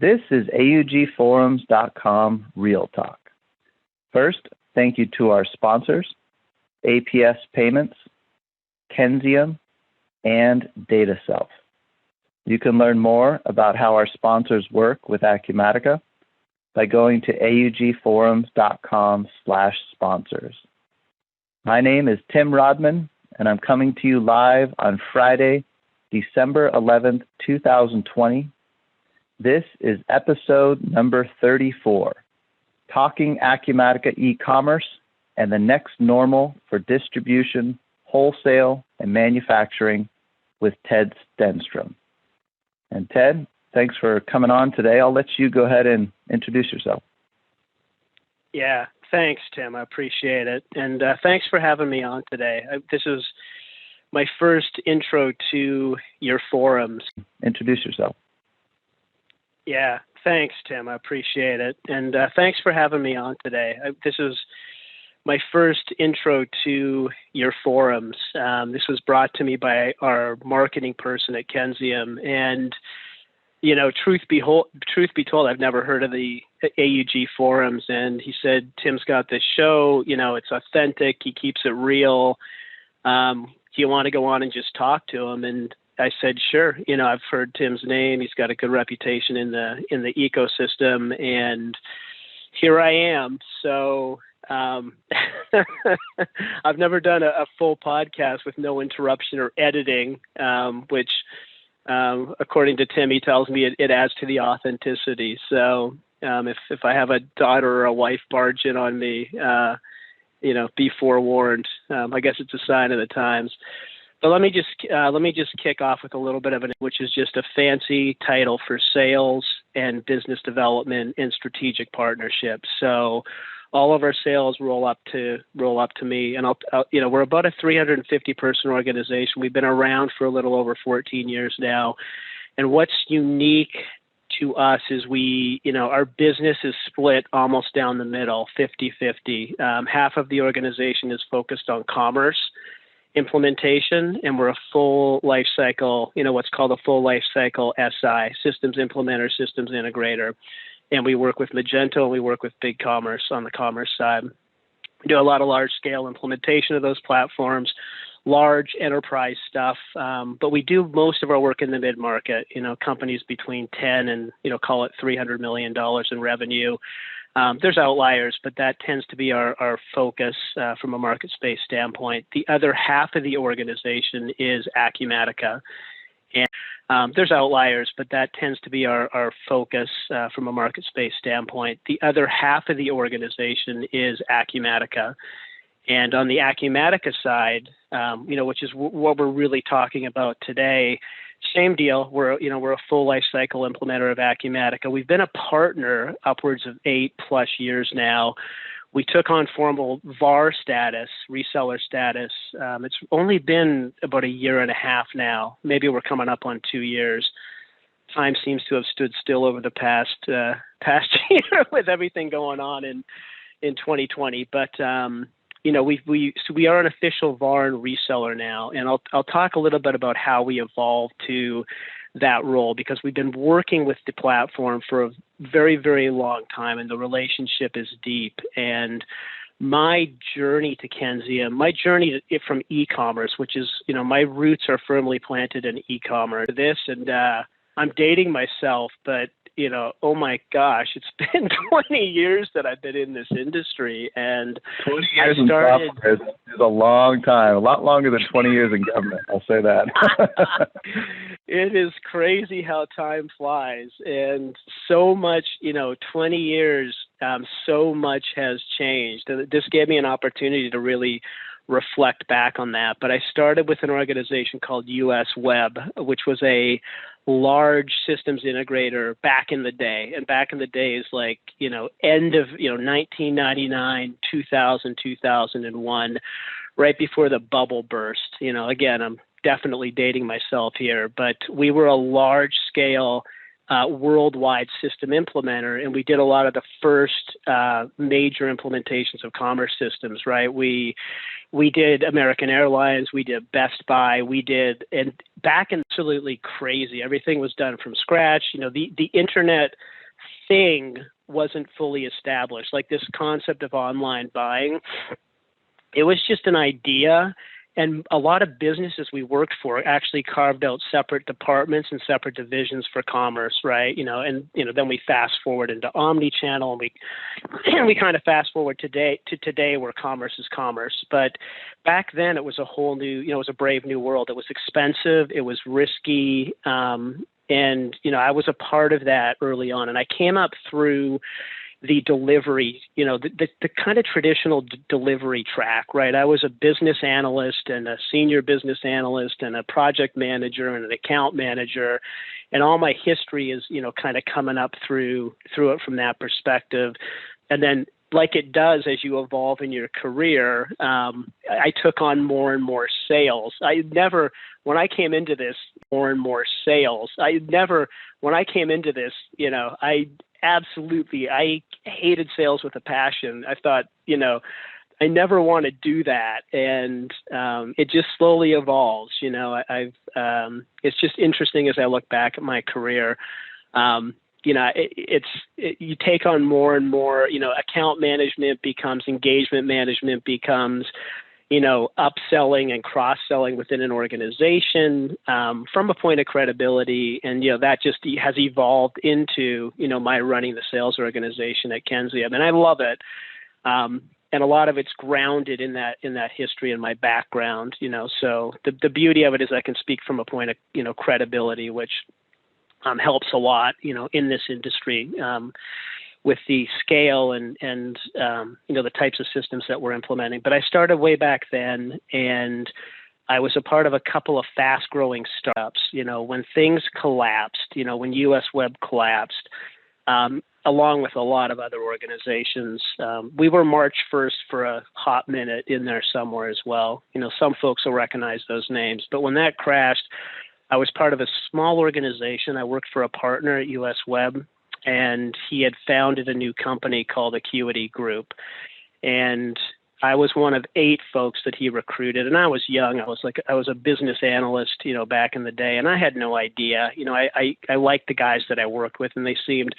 This is AUGforums.com Real Talk. First, thank you to our sponsors, APS Payments, Kenzium, and DataSelf. You can learn more about how our sponsors work with Acumatica by going to augforums.com/sponsors. My name is Tim Rodman, and I'm coming to you live on Friday, December 11th, 2020. This is episode number 34, Talking Acumatica eCommerce and the Next Normal for Distribution, Wholesale, and Manufacturing with Ted Stenstrom. And Ted, thanks for coming on today. I'll let you go ahead and introduce yourself. Yeah, thanks, Tim. I appreciate it. And thanks for having me on today. This is my first intro to your forums. Introduce yourself. Yeah, thanks, Tim. I appreciate it. And thanks for having me on today. This is my first intro to your forums. This was brought to me by our marketing person at Kenzium. And, you know, truth be told, I've never heard of the AUG forums. And he said, Tim's got this show, you know, it's authentic. He keeps it real. Do you want to go on and just talk to him? And I said, sure. You know, I've heard Tim's name. He's got a good reputation in the ecosystem, and here I am. So I've never done a full podcast with no interruption or editing, which, according to Tim, he tells me it adds to the authenticity. So if I have a daughter or a wife barge in on me, you know, be forewarned. I guess it's a sign of the times. But let me just kick off with a little bit of which is just a fancy title for sales and business development and strategic partnerships. So all of our sales roll up to me, and I'll you know, we're about a 350 person organization. We've been around for a little over 14 years now, and what's unique to us is our business is split almost down the middle, 50-50. Half of the organization is focused on commerce implementation, and we're a full life cycle, what's called a full life cycle SI, systems implementer, systems integrator. And we work with Magento, and we work with BigCommerce on the commerce side. We do a lot of large scale implementation of those platforms, large enterprise stuff, but we do most of our work in the mid-market, companies between 10 and, call it $300 million in revenue. There's outliers, but that tends to be our focus from a market space standpoint. The other half of the organization is Acumatica. And there's outliers, but that tends to be our focus from a market space standpoint. The other half of the organization is Acumatica. And on the Acumatica side, which is what we're really talking about today, same deal. We're a full life cycle implementer of Acumatica. We've been a partner upwards of 8+ years now. We took on formal VAR status, reseller status. It's only been about a year and a half now. Maybe we're coming up on 2 years. Time seems to have stood still over the past year with everything going on in 2020. But we are an official VAR and reseller now, and I'll talk a little bit about how we evolved to that role, because we've been working with the platform for a very, very long time, and the relationship is deep. And my journey to Kenzium, my journey from e-commerce, which is, my roots are firmly planted in e-commerce. And I'm dating myself, but oh my gosh, it's been 20 years that I've been in this industry, and 20 years in software is a long time, a lot longer than 20 years in government. I'll say that. It is crazy how time flies, and so much, 20 years, so much has changed. This gave me an opportunity to really reflect back on that. But I started with an organization called US Web, which was a large systems integrator back in the day. And back in the day is like, end of, 1999, 2000, 2001, right before the bubble burst. Again, I'm definitely dating myself here, but we were a large scale worldwide system implementer, and we did a lot of the first major implementations of commerce systems, right? We did American Airlines, we did Best Buy, and back in absolutely crazy. Everything was done from scratch. The internet thing wasn't fully established. Like this concept of online buying, it was just an idea. And a lot of businesses we worked for actually carved out separate departments and separate divisions for commerce, right? Then we fast forward into omni-channel, and we kind of fast forward today where commerce is commerce. But back then it was a whole new, it was a brave new world. It was expensive, it was risky, and I was a part of that early on. And I came up through the delivery, the kind of traditional delivery track, right? I was a business analyst and a senior business analyst and a project manager and an account manager. And all my history is, kind of coming up through it from that perspective. And then like it does as you evolve in your career, I took on more and more sales. When I came into this, I hated sales with a passion. I thought, I never want to do that. And it just slowly evolves. It's just interesting as I look back at my career. You take on more and more, account management becomes engagement management, becomes, upselling and cross-selling within an organization from a point of credibility. And, that just has evolved into, my running the sales organization at Kenzie. I mean, I love it. And a lot of it's grounded in that history and my background, so the beauty of it is I can speak from a point of, credibility, which helps a lot, in this industry, with the scale and the types of systems that we're implementing. But I started way back then, and I was a part of a couple of fast-growing startups. When things collapsed, when US Web collapsed, along with a lot of other organizations, we were March 1st for a hot minute in there somewhere as well. Some folks will recognize those names. But when that crashed, I was part of a small organization. I worked for a partner at US Web, and he had founded a new company called Acuity Group. And I was one of 8 folks that he recruited. And I was young. I was a business analyst, back in the day. And I had no idea. I liked the guys that I worked with, and they seemed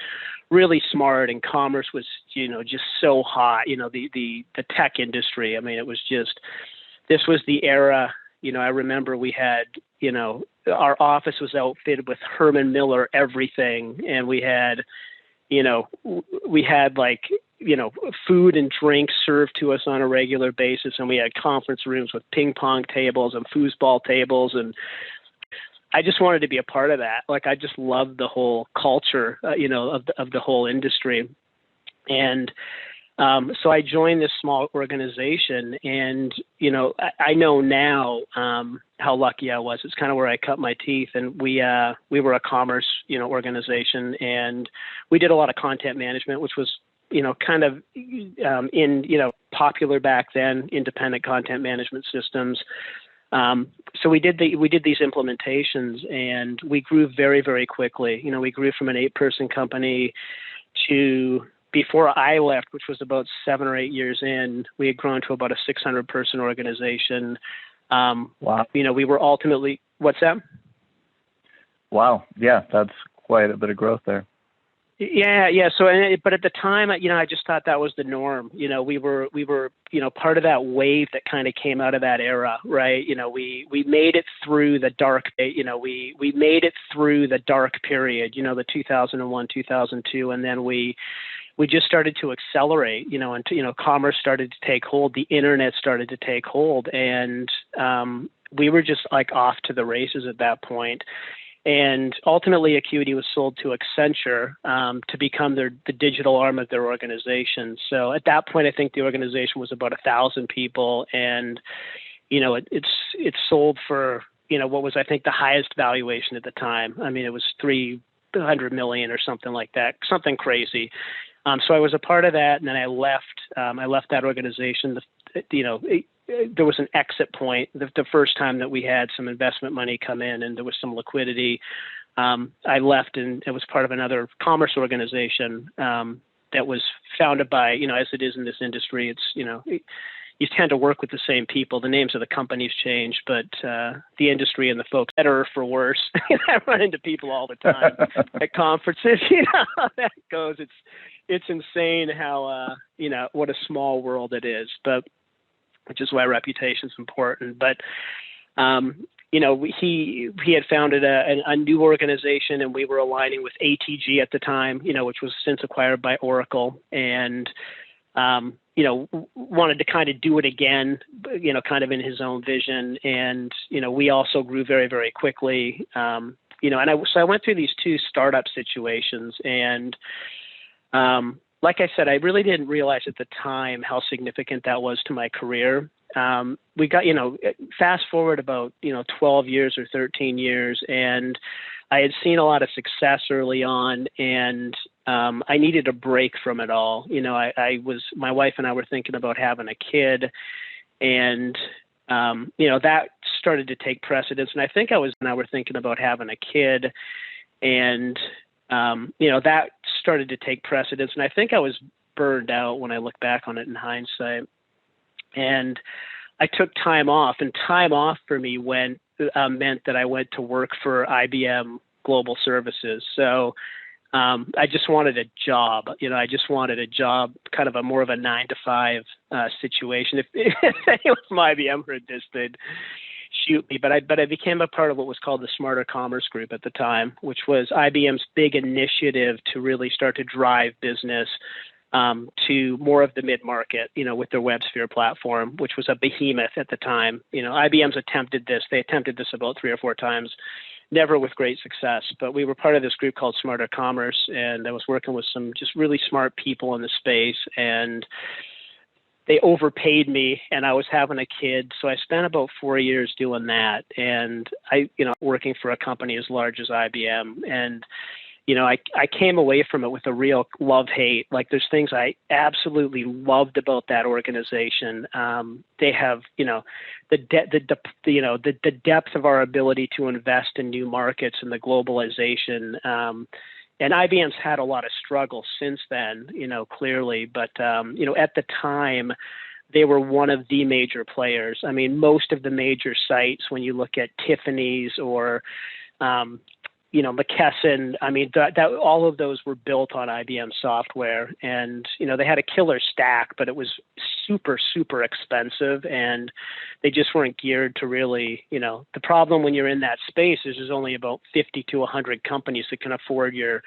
really smart. And commerce was, just so hot. The tech industry. I mean, it was just, this was the era. I remember we had, our office was outfitted with Herman Miller everything, and we had food and drinks served to us on a regular basis, and we had conference rooms with ping pong tables and foosball tables, and I just wanted to be a part of that. Like, I just loved the whole culture, of the whole industry, and so I joined this small organization, and, I know now how lucky I was. It's kind of where I cut my teeth, and we were a commerce, organization, and we did a lot of content management, which was, kind of popular back then, independent content management systems. So we did these implementations, and we grew very, very quickly. We grew from an 8-person company to, before I left, which was about 7 or 8 years in, we had grown to about a 600-person organization. Wow. We were ultimately, what's that? Wow. Yeah, that's quite a bit of growth there. Yeah. So, but at the time, I just thought that was the norm. We were, part of that wave that kind of came out of that era, right? We made it through the dark, we made it through the dark period, the 2001, 2002, and then we just started to accelerate, and commerce started to take hold, the internet started to take hold, and we were just like off to the races at that point. And ultimately, Acuity was sold to Accenture to become the digital arm of their organization. So at that point, I think the organization was about 1,000 people, and it's sold for what was, I think, the highest valuation at the time. I mean, it was $300 million or something like that, something crazy. So I was a part of that, and then I left. I left that organization. There was an exit point the first time that we had some investment money come in, and there was some liquidity. I left and it was part of another commerce organization that was founded by, as it is in this industry, it's, you tend to work with the same people. The names of the companies change, but the industry and the folks, better or for worse. I run into people all the time at conferences. You know how that goes. It's insane how what a small world it is. But which is why reputation is important. But he had founded a new organization, and we were aligning with ATG at the time, which was since acquired by Oracle, and wanted to kind of do it again, kind of in his own vision. And, we also grew very, very quickly. And so I went through these two startup situations, and, like I said, I really didn't realize at the time how significant that was to my career. We got, fast forward about, 12 years or 13 years, and I had seen a lot of success early on, and I needed a break from it all. My wife and I were thinking about having a kid, and, that started to take precedence. And I think we're thinking about having a kid, and, that started to take precedence. And I think I was burned out when I look back on it in hindsight. And I took time off, and time off for me meant that I went to work for IBM Global Services. So I just wanted a job. I just wanted a job, kind of more of a 9-to-5 situation. If anyone from IBM heard this, they'd shoot me. But I became a part of what was called the Smarter Commerce Group at the time, which was IBM's big initiative to really start to drive business to more of the mid-market, with their WebSphere platform, which was a behemoth at the time. IBM's attempted this. They attempted this about 3 or 4 times, never with great success. But we were part of this group called Smarter Commerce, and I was working with some just really smart people in the space, and they overpaid me, and I was having a kid. So I spent about 4 years doing that, and working for a company as large as IBM. And I came away from it with a real love-hate. Like, there's things I absolutely loved about that organization. They have, the depth of our ability to invest in new markets and the globalization. And IBM's had a lot of struggles since then, clearly. But, at the time, they were one of the major players. I mean, most of the major sites, when you look at Tiffany's or, McKesson, I mean, that all of those were built on IBM software, and, they had a killer stack, but it was super, super expensive, and they just weren't geared to really, the problem when you're in that space is there's only about 50 to 100 companies that can afford your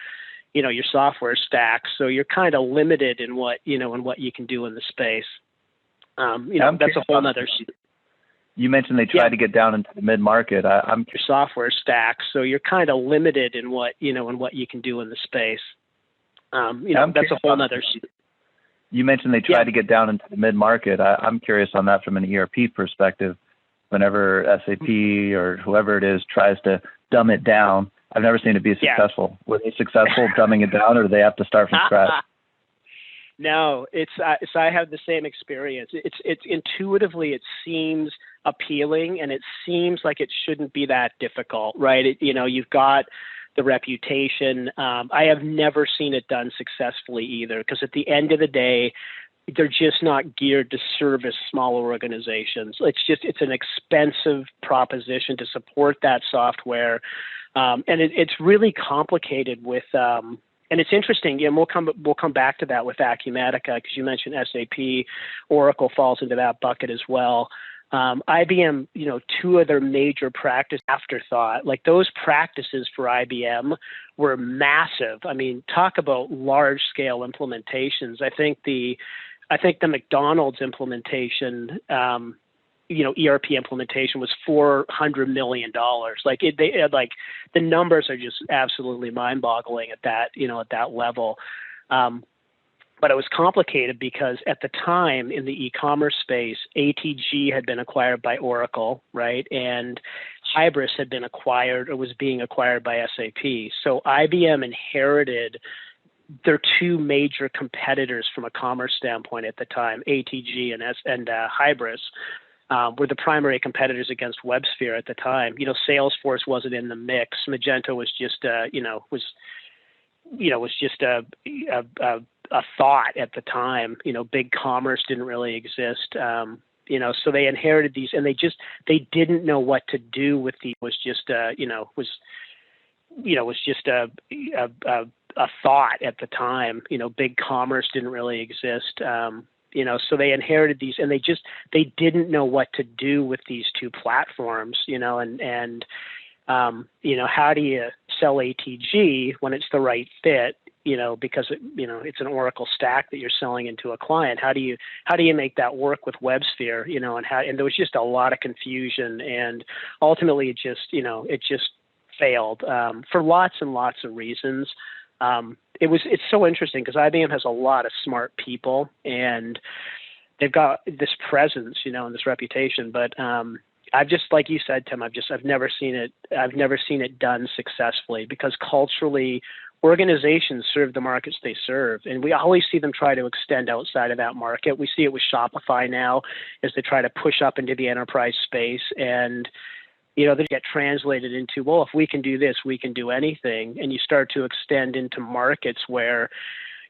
software stack. So you're kind of limited in what you can do in the space. That's a whole nother. You mentioned they tried to get down into the mid-market. I'm your software stack, so you're kind of limited in what you can do in the space. That's a whole nother. You mentioned they tried to get down into the mid-market. I'm curious on that from an ERP perspective. Whenever SAP or whoever it is tries to dumb it down, I've never seen it be successful. Were they successful dumbing it down, or do they have to start from scratch? No, so I have the same experience. It's intuitively, it seems appealing, and it seems like it shouldn't be that difficult, right? You've got the reputation. I have never seen it done successfully either, because at the end of the day, they're just not geared to service smaller organizations. It's an expensive proposition to support that software, and it's really complicated with. And it's interesting, and we'll come back to that with Acumatica, because you mentioned SAP, Oracle falls into that bucket as well. IBM, two of their major practice afterthought, like those practices for IBM were massive. I mean, talk about large scale implementations. I think the McDonald's implementation, ERP implementation was $400 million. The numbers are just absolutely mind-boggling at that level. But it was complicated because at the time in the e-commerce space, ATG had been acquired by Oracle, right? And Hybris had been acquired or was being acquired by SAP. So IBM inherited their two major competitors from a commerce standpoint at the time, ATG and Hybris. were the primary competitors against WebSphere at the time. Salesforce wasn't in the mix. Magento was just was just a thought at the time. BigCommerce didn't really exist. So they inherited these, and they didn't know what to do with the was just a thought at the time. BigCommerce didn't really exist. So they inherited these, and they didn't know what to do with these two platforms. And how do you sell ATG when it's the right fit? Because it's an Oracle stack that you're selling into a client. How do you make that work with WebSphere? And there was just a lot of confusion, and ultimately it just failed for lots and lots of reasons. It's so interesting because IBM has a lot of smart people, and they've got this presence, and this reputation. But I've just, like you said, Tim, I've never seen it done successfully, because culturally, organizations serve the markets they serve, and we always see them try to extend outside of that market. We see it with Shopify now as they try to push up into the enterprise space, and they get translated into, well, if we can do this, we can do anything, and you start to extend into markets where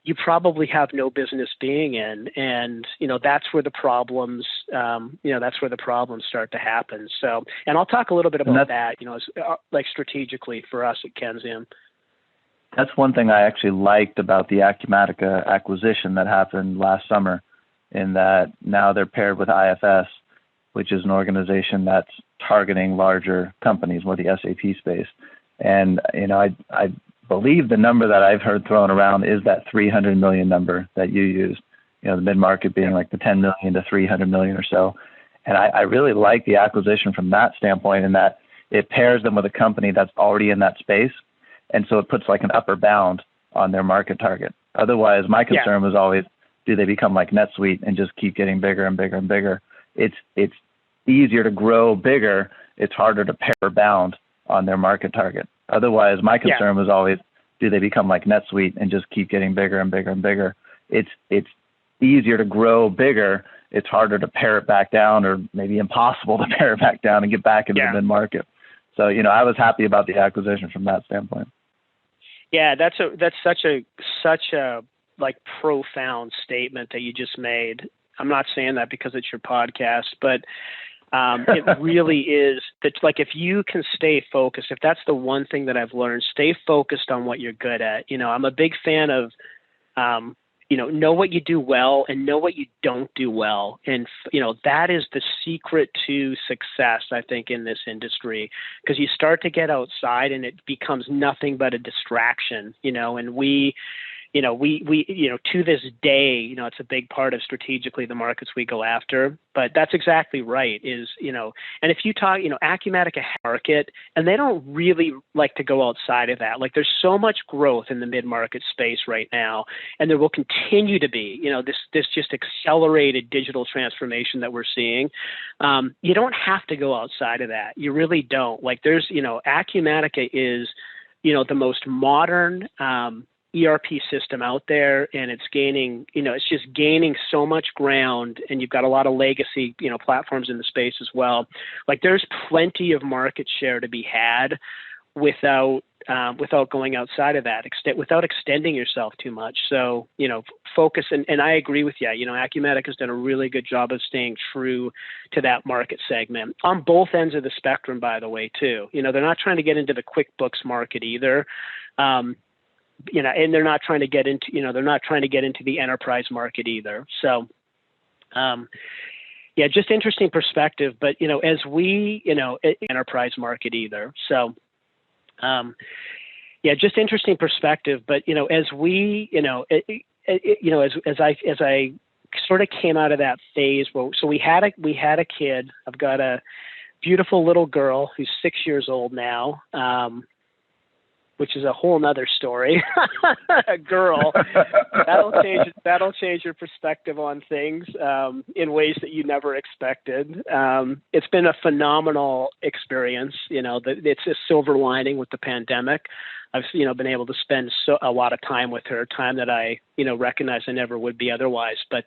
you probably have no business being in, and that's where the problems start to happen. So, and I'll talk a little bit about that, like strategically for us at Kensium. That's one thing I actually liked about the Acumatica acquisition that happened last summer, in that now they're paired with IFS, which is an organization that's targeting larger companies, more the SAP space. And, I believe the number that I've heard thrown around is that 300 million number that you used, the mid-market being like the 10 million to 300 million or so. And I really like the acquisition from that standpoint, in that it pairs them with a company that's already in that space. And so it puts like an upper bound on their market target. Otherwise, my concern was always, do they become like NetSuite and just keep getting bigger and bigger and bigger? It's easier to grow bigger. It's harder to pair bound on their market target. Otherwise, my concern was always, do they become like NetSuite and just keep getting bigger and bigger and bigger? It's easier to grow bigger. It's harder to pare it back down, or maybe impossible to pare it back down and get back into the mid-market. So, I was happy about the acquisition from that standpoint. Yeah, that's such a like profound statement that you just made. I'm not saying that because it's your podcast, but it really is. That, like, if you can stay focused, if that's the one thing that I've learned, stay focused on what you're good at. I'm a big fan of, know what you do well and know what you don't do well. And, that is the secret to success, I think, in this industry, because you start to get outside and it becomes nothing but a distraction, and we to this day, it's a big part of strategically the markets we go after. But that's exactly right. And if you talk, Acumatica market, and they don't really like to go outside of that. Like, there's so much growth in the mid-market space right now, and there will continue to be. This just accelerated digital transformation that we're seeing. You don't have to go outside of that. You really don't. Like, there's, Acumatica is, the most modern ERP system out there, and it's gaining, it's just gaining so much ground, and you've got a lot of legacy, platforms in the space as well. Like, there's plenty of market share to be had without going outside of that, without extending yourself too much. So, focus, and I agree with you. Acumatica has done a really good job of staying true to that market segment on both ends of the spectrum, by the way, too. They're not trying to get into the QuickBooks market either. And they're not trying to get into, the enterprise market either. So, just interesting perspective. But, as we, enterprise market either. So, just interesting perspective. But, as we, as I sort of came out of that phase, so we had a kid. I've got a beautiful little girl who's 6 years old now. Which is a whole nother story. A girl. That'll change your perspective on things in ways that you never expected. It's been a phenomenal experience. It's a silver lining with the pandemic. I've been able to spend a lot of time with her, time that I recognize I never would be otherwise. But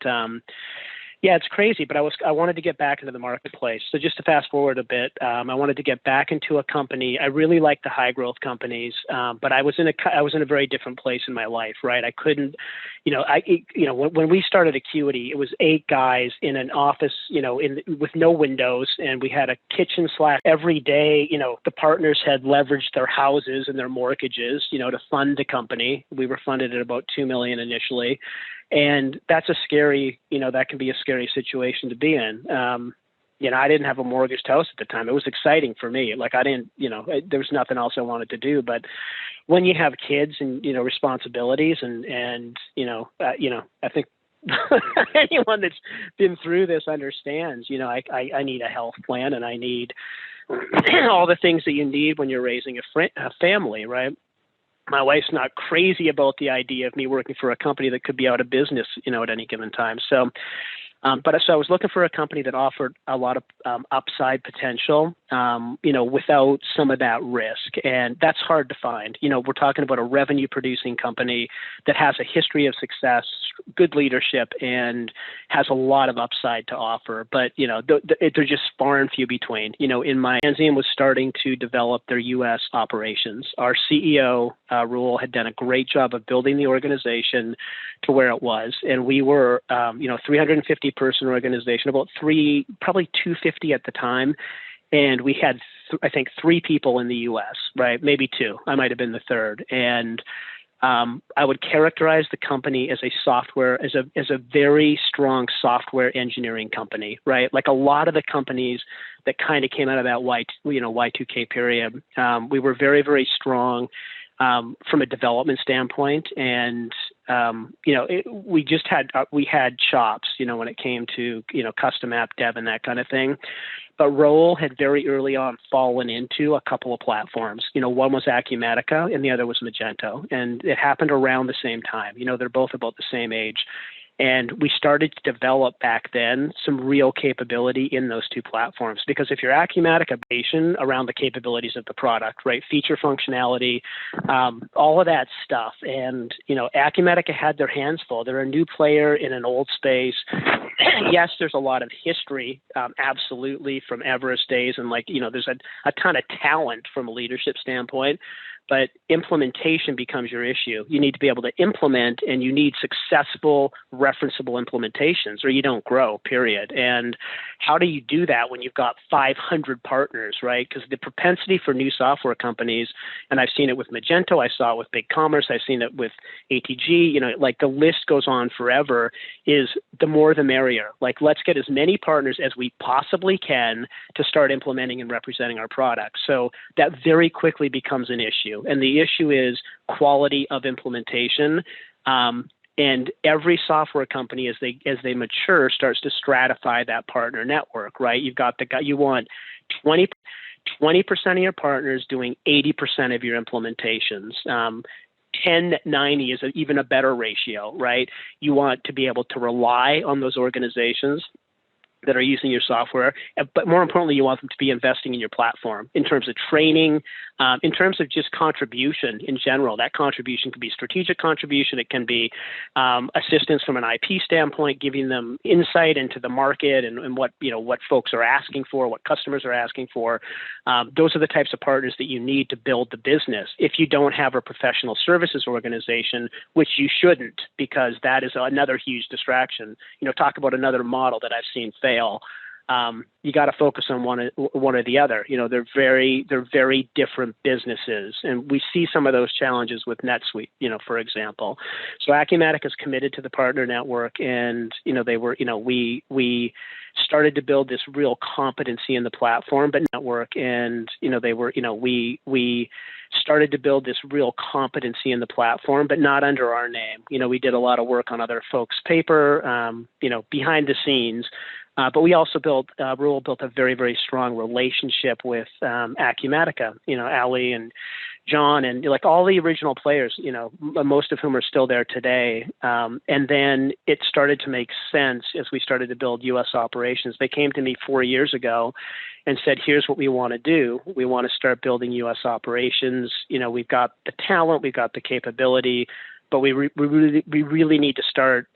Yeah, it's crazy, but I wanted to get back into the marketplace. So just to fast forward a bit, I wanted to get back into a company. I really like the high growth companies, but I was in a very different place in my life, right? I couldn't, when we started Acuity, it was 8 guys in an office, with no windows, and we had a kitchen slash every day. The partners had leveraged their houses and their mortgages, to fund the company. We were funded at about $2 million initially. And that's that can be a scary situation to be in. I didn't have a mortgaged house at the time. It was exciting for me. Like I didn't, there was nothing else I wanted to do. But when you have kids and, responsibilities and I think anyone that's been through this understands, I need a health plan and I need all the things that you need when you're raising a family, right? My wife's not crazy about the idea of me working for a company that could be out of business, at any given time. So I was looking for a company that offered a lot of upside potential, without some of that risk. And that's hard to find. We're talking about a revenue producing company that has a history of success, good leadership, and has a lot of upside to offer. But, they're just far and few between. Enzium was starting to develop their U.S. operations. Our CEO, Rule, had done a great job of building the organization to where it was. And we were, 350 person organization, probably 250 at the time. And we had, I think, 3 people in the U.S., right? Maybe 2. I might have been the third. And I would characterize the company as a very strong software engineering company, right? Like a lot of the companies that kind of came out of that Y2K period, we were very, very strong from a development standpoint, and we had chops, when it came to custom app dev and that kind of thing. But Roll had very early on fallen into a couple of platforms. One was Acumatica and the other was Magento, and it happened around the same time. They're both about the same age. And we started to develop back then some real capability in those 2 platforms, because if you're Acumatica, around the capabilities of the product, right? Feature functionality, all of that stuff. And, Acumatica had their hands full. They're a new player in an old space. Yes, there's a lot of history, absolutely, from Everest days. And there's a ton of talent from a leadership standpoint. But implementation becomes your issue. You need to be able to implement, and you need successful, referenceable implementations, or you don't grow, period. And how do you do that when you've got 500 partners, right? Because the propensity for new software companies, and I've seen it with Magento, I saw it with BigCommerce, I've seen it with ATG, the list goes on forever, is the more the merrier. Let's get as many partners as we possibly can to start implementing and representing our products. So that very quickly becomes an issue. And the issue is quality of implementation. And every software company, as they mature, starts to stratify that partner network, right? You've got you want 20% of your partners doing 80% of your implementations. 10-90 is even a better ratio, right? You want to be able to rely on those organizations that are using your software, but more importantly, you want them to be investing in your platform in terms of training, in terms of just contribution in general. That contribution can be strategic contribution. It can be assistance from an IP standpoint, giving them insight into the market and what folks are asking for, what customers are asking for. Those are the types of partners that you need to build the business. If you don't have a professional services organization, which you shouldn't, because that is another huge distraction. Talk about another model that I've seen fail. You got to focus on one or the other. They're very different businesses, and we see some of those challenges with NetSuite, for example. So Acumatica is committed to the partner network, and we started to build this real competency in the platform, but network, and we started to build this real competency in the platform, but not under our name. We did a lot of work on other folks' paper, behind the scenes. But we also Rule built a very, very strong relationship with Acumatica, Ali and John and all the original players, most of whom are still there today. And then it started to make sense as we started to build U.S. operations. They came to me 4 years ago and said, here's what we want to do. We want to start building U.S. operations. We've got the talent, we've got the capability. but we really need to start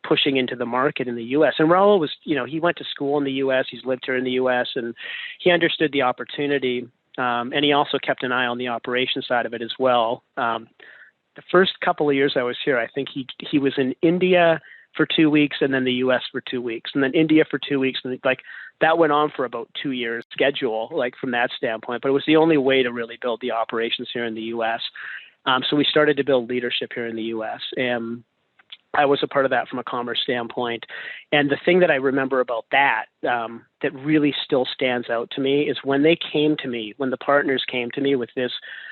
pushing into the market in the U.S. And Raul was, he went to school in the U.S. He's lived here in the U.S. and he understood the opportunity. And he also kept an eye on the operation side of it as well. The first couple of years I was here, I think he was in India for 2 weeks and then the U.S. for 2 weeks and then India for 2 weeks. And like that went on for about 2 years schedule, like from that standpoint, but it was the only way to really build the operations here in the U.S. So we started to build leadership here in the U.S. and I was a part of that from a commerce standpoint. And the thing that I remember about that, that really still stands out to me is when they came to me, when the partners came to me with this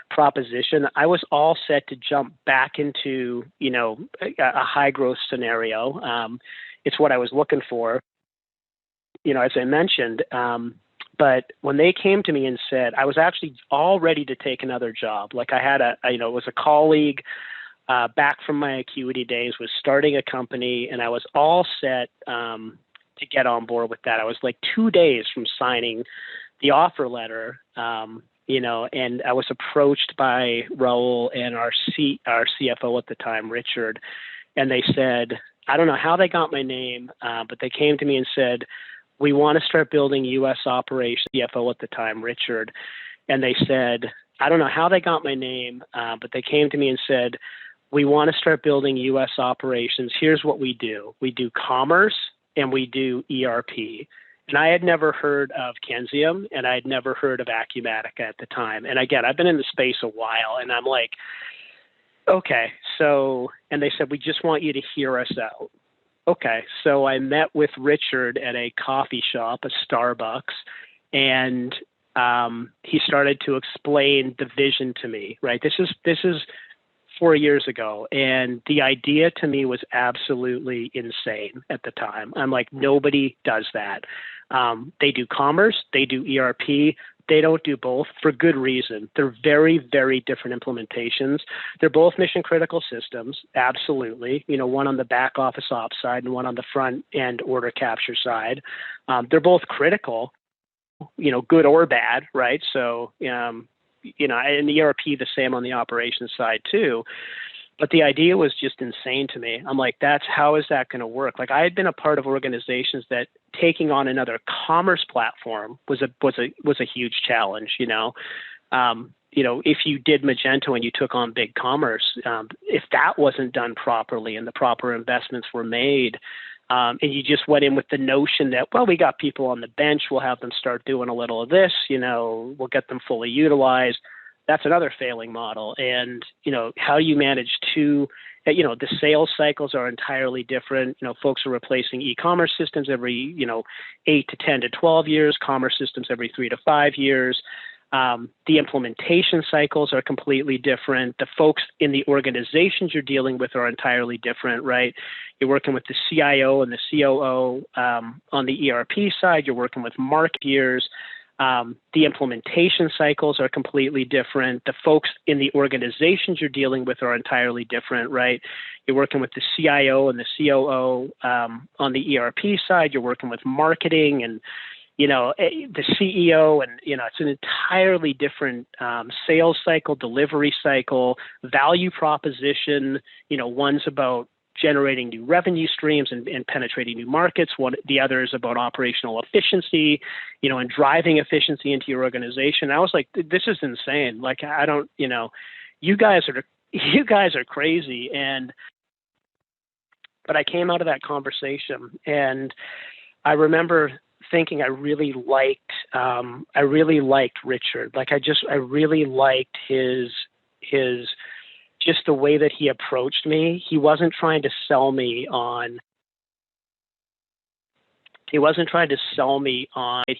proposition, I was all set to jump back into, a high growth scenario. It's what I was looking for, as I mentioned. But when they came to me and said, I was actually all ready to take another job. Like I had it was a colleague back from my Acuity days, was starting a company, and I was all set to get on board with that. I was like 2 days from signing the offer letter, and I was approached by Raul and our CFO at the time, Richard, and they said, I don't know how they got my name, but they came to me and said, we want to start building U.S. operations, CFO at the time, Richard, and they said, I don't know how they got my name, but they came to me and said, we want to start building U.S. operations. Here's what we do. We do commerce and we do ERP. And I had never heard of Kenzium and I had never heard of Acumatica at the time. And again, I've been in the space a while and I'm like, okay, so, and they said, we just want you to hear us out. Okay, so I met with Richard at a coffee shop, a Starbucks, and he started to explain the vision to me, right? This is 4 years ago. And the idea to me was absolutely insane at the time. I'm like, nobody does that. They do commerce, they do ERP, they don't do both for good reason. They're very, very different implementations. They're both mission critical systems. Absolutely. One on the back office ops side and one on the front end order capture side. They're both critical, good or bad, right? So, and the ERP, the same on the operations side too. But the idea was just insane to me. I'm like, how is that going to work? Like I had been a part of organizations that taking on another commerce platform was a huge challenge. If you did Magento and you took on big commerce, if that wasn't done properly and the proper investments were made, and you just went in with the notion that, well, we got people on the bench, we'll have them start doing a little of this, we'll get them fully utilized. That's another failing model. And, how you manage the sales cycles are entirely different. Folks are replacing e-commerce systems every, 8 to 10 to 12 years, commerce systems every 3 to 5 years. The implementation cycles are completely different. The folks in the organizations you're dealing with are entirely different, right? You're working with the CIO and the COO on the ERP side. You're working with marketeers. The implementation cycles are completely different. The folks in the organizations you're dealing with are entirely different, right? You're working with the CIO and the COO on the ERP side. You're working with marketing and the CEO, and it's an entirely different sales cycle, delivery cycle, value proposition. One's about generating new revenue streams and penetrating new markets. The other is about operational efficiency, and driving efficiency into your organization. I was like, this is insane. Like, I don't, you guys are crazy. But I came out of that conversation and I remember thinking I really liked Richard. Like I really liked his just the way that he approached me. He wasn't trying to sell me on. He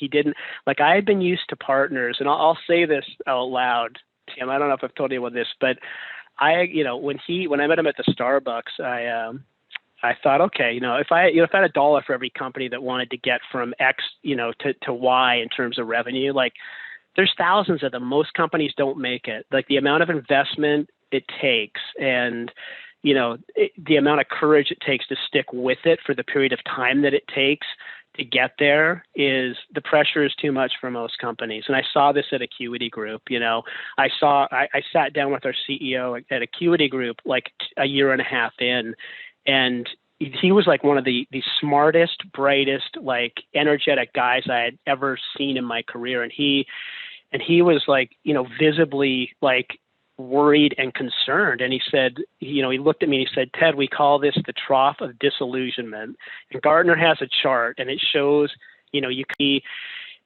didn't, like, I had been used to partners, and I'll say this out loud, Tim. I don't know if I've told you about this, but when I met him at the Starbucks, I thought, okay, if I had $1 for every company that wanted to get from X, to Y in terms of revenue, like there's thousands of them. Most companies don't make it. Like the amount of investment it takes and, the amount of courage it takes to stick with it for the period of time that it takes to get there is the pressure is too much for most companies. And I saw this at Acuity Group. I sat down with our CEO at Acuity Group like a year and a half in, and he was like one of the smartest, brightest, like energetic guys I had ever seen in my career. And he was like, visibly like worried and concerned. And he said, he looked at me and he said, "Ted, we call this the Trough of Disillusionment. And Gartner has a chart and it shows, you can see,"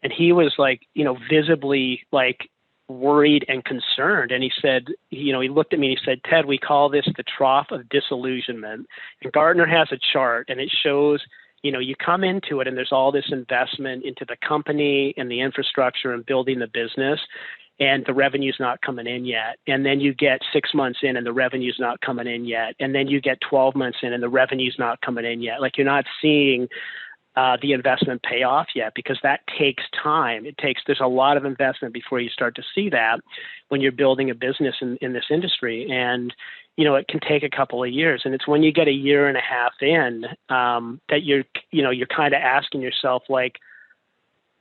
and he was like, visibly like worried and concerned. And he said, he looked at me and he said, "Ted, we call this the Trough of Disillusionment. And Gartner has a chart and it shows, you come into it and there's all this investment into the company and the infrastructure and building the business, and the revenue's not coming in yet. And then you get 6 months in and the revenue's not coming in yet. And then you get 12 months in and the revenue's not coming in yet. Like, you're not seeing the investment pay off yet, because that takes time. There's a lot of investment before you start to see that when you're building a business in this industry. And, it can take a couple of years. And it's when you get a year and a half in that you're kind of asking yourself, like,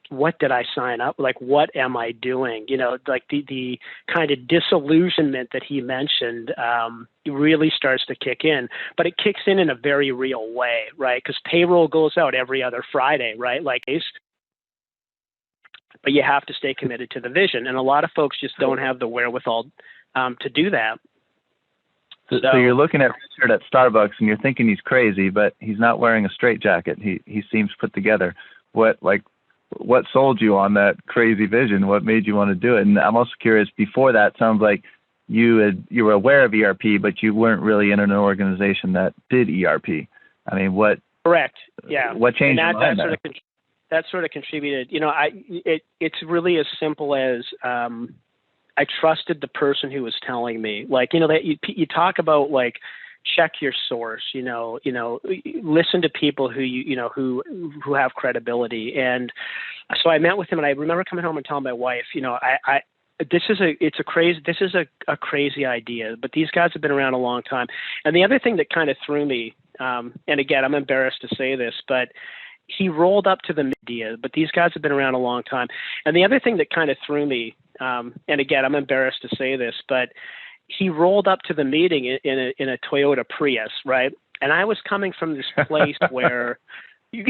what did I sign up? Like, what am I doing? Like the kind of disillusionment that he mentioned really starts to kick in, but it kicks in a very real way, right? Because payroll goes out every other Friday, right? But you have to stay committed to the vision. And a lot of folks just don't have the wherewithal to do that. So you're looking at Richard at Starbucks and you're thinking he's crazy, but he's not wearing a straitjacket. He seems put together. What sold you on that crazy vision? What made you want to do it? And I'm also curious, before that, sounds like you were aware of ERP, but you weren't really in an organization that did ERP. I mean, what? Correct. Yeah. What changed your mind there? That sort of contributed. It's really as simple as I trusted the person who was telling me. Like, that you talk about, like, check your source, listen to people who have credibility. And so I met with him, and I remember coming home and telling my wife, this is a crazy idea, but these guys have been around a long time. And the other thing that kind of threw me, and again, I'm embarrassed to say this, but he rolled up to the idea, but these guys have been around a long time. And the other thing that kind of threw me, and again, I'm embarrassed to say this, but he rolled up to the meeting in a Toyota Prius, right? And I was coming from this place where he'll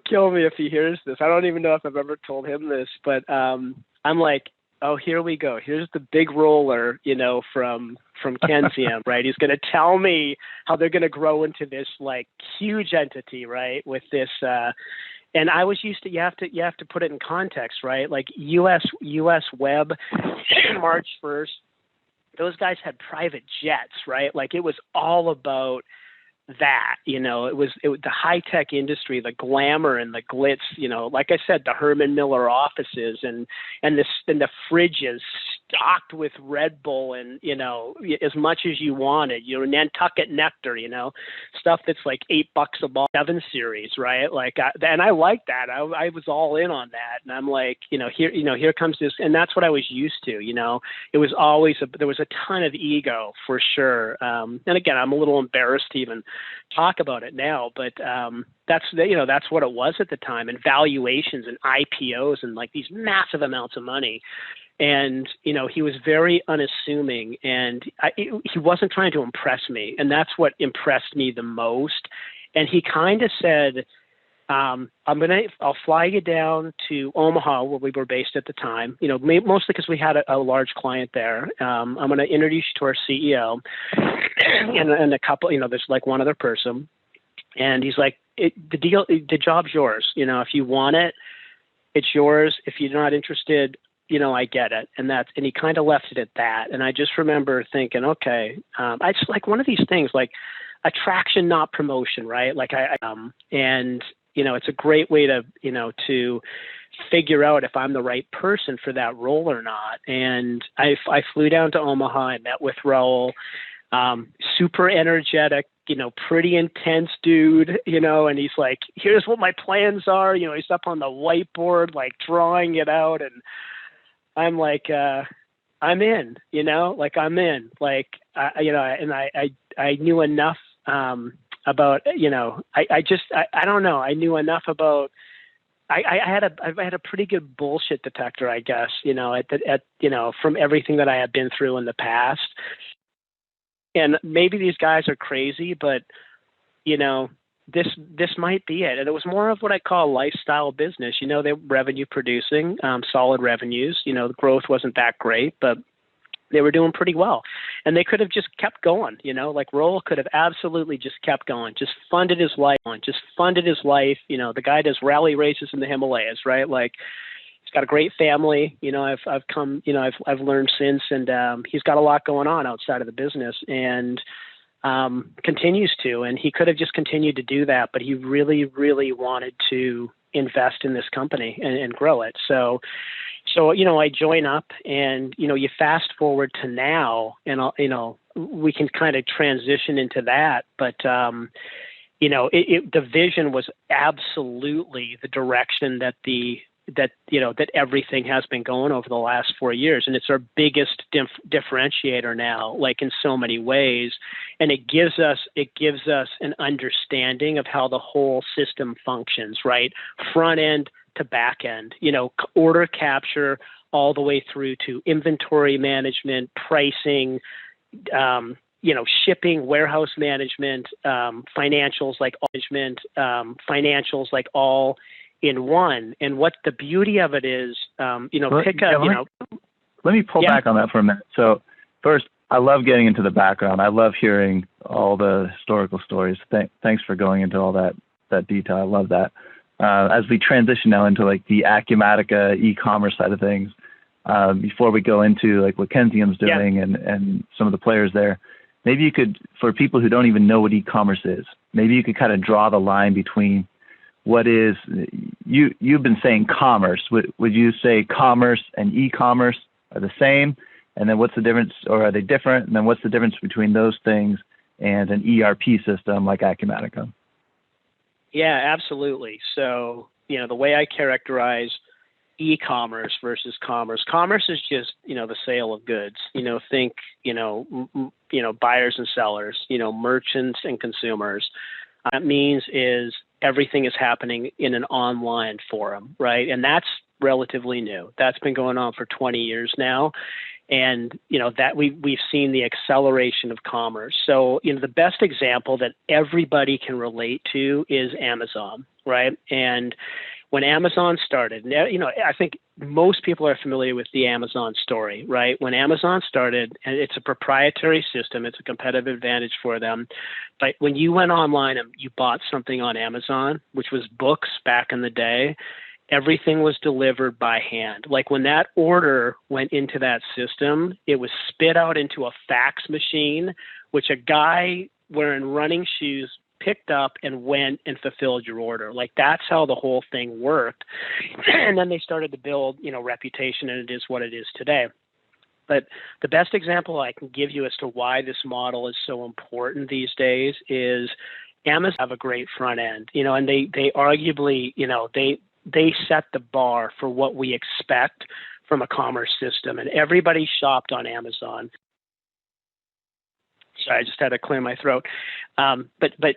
kill me if he hears this. I don't even know if I've ever told him this, but I'm like, oh, here we go. Here's the big roller, from Kensium, right? He's going to tell me how they're going to grow into this like huge entity, right? With this. And I was used to, you have to put it in context, right? Like US Web, March 1st, those guys had private jets, right? Like, it was all about that, it was the high-tech industry, the glamour and the glitz, like I said, the Herman Miller offices and the fridges stocked with Red Bull and, as much as you wanted, Nantucket Nectar, stuff that's like $8 a bottle, 7 Series, right? Like, and I liked that. I was all in on that. And I'm like, here comes this. And that's what I was used to, it was always, there was a ton of ego for sure. And again, I'm a little embarrassed to even talk about it now, but that's what it was at the time, and valuations and IPOs and like these massive amounts of money. And, he was very unassuming, and he wasn't trying to impress me. And that's what impressed me the most. And he kind of said, I'll fly you down to Omaha, where we were based at the time, mostly because we had a large client there. I'm going to introduce you to our CEO and a couple, there's like one other person. And he's like, the job's yours. If you want it, it's yours. If you're not interested, I get it. And he kind of left it at that. And I just remember thinking, okay, it's like one of these things, like attraction, not promotion, right? Like and it's a great way to, to figure out if I'm the right person for that role or not. And I flew down to Omaha. I met with Raul, super energetic, pretty intense dude, and he's like, here's what my plans are. He's up on the whiteboard, like drawing it out. And I'm like, I'm in, I'm in, like, and I knew enough I don't know. I knew enough about, I had a pretty good bullshit detector, I guess, from everything that I had been through in the past. And maybe these guys are crazy, but this might be it. And it was more of what I call lifestyle business. They were revenue producing, solid revenues. The growth wasn't that great, but they were doing pretty well. And they could have just kept going, like Roel could have absolutely just kept going, just funded his life. The guy does rally races in the Himalayas, right? Like, he's got a great family. I've learned since, and he's got a lot going on outside of the business, and continues to. And he could have just continued to do that, but he really, really wanted to invest in this company and grow it. So I join up, and you fast forward to now, and we can kind of transition into that, but the vision was absolutely the direction that that everything has been going over the last 4 years. And it's our biggest differentiator now, like in so many ways. And it gives us an understanding of how the whole system functions, right? Front end to back end, order capture all the way through to inventory management, pricing, shipping, warehouse management, financials like all in one. And what the beauty of it is, let me pull back on that for a minute. So first, I love getting into the background. I love hearing all the historical stories. Thanks for going into all that detail. I love that. As we transition now into like the Acumatica e-commerce side of things, before we go into like what Kenzium's doing and some of the players there, maybe you could, for people who don't even know what e-commerce is, maybe you could kind of draw the line between what is, you've been saying commerce. Would you say commerce and e-commerce are the same? And then what's the difference, or are they different? And then what's the difference between those things and an ERP system like Acumatica? Yeah, absolutely. So, the way I characterize e-commerce versus commerce is just, the sale of goods, think, buyers and sellers, merchants and consumers. That means is everything is happening in an online forum, right? And that's relatively new. That's been going on for 20 years now. And, that we've seen the acceleration of commerce. So, the best example that everybody can relate to is Amazon, right? And when Amazon started, I think most people are familiar with the Amazon story, right? When Amazon started, and it's a proprietary system, it's a competitive advantage for them. But when you went online and you bought something on Amazon, which was books back in the day, everything was delivered by hand. Like when that order went into that system, it was spit out into a fax machine, which a guy wearing running shoes picked up and went and fulfilled your order. Like that's how the whole thing worked. And then they started to build, reputation, and it is what it is today. But the best example I can give you as to why this model is so important these days is Amazon have a great front end, and they arguably, they set the bar for what we expect from a commerce system, and everybody shopped on Amazon. Sorry, I just had to clear my throat. But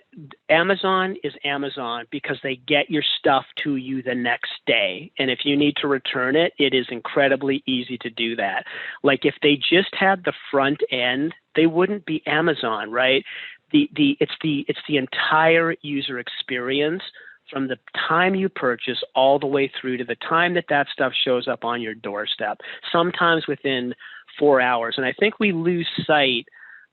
Amazon is Amazon because they get your stuff to you the next day. And if you need to return it, it is incredibly easy to do that. Like if they just had the front end, they wouldn't be Amazon, right? It's the entire user experience from the time you purchase all the way through to the time that stuff shows up on your doorstep, sometimes within 4 hours. And I think we lose sight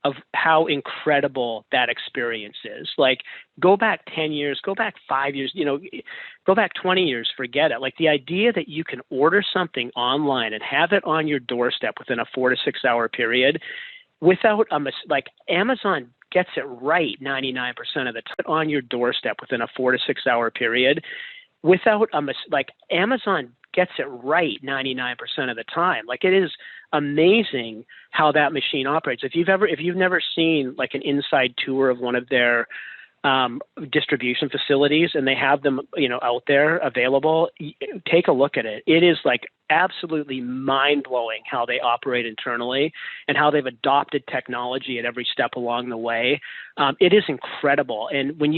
of how incredible that experience is. Like go back 10 years, go back 5 years, go back 20 years, forget it. Like the idea that you can order something online and have it on your doorstep within a 4 to 6 hour period without like Amazon gets it right 99% of the time on your doorstep within a 4 to 6 hour period without like Amazon gets it right 99% of the time. Like it is amazing how that machine operates. If you've never seen like an inside tour of one of their distribution facilities, and they have them, out there available. Take a look at it. It is like absolutely mind-blowing how they operate internally and how they've adopted technology at every step along the way. It is incredible. And when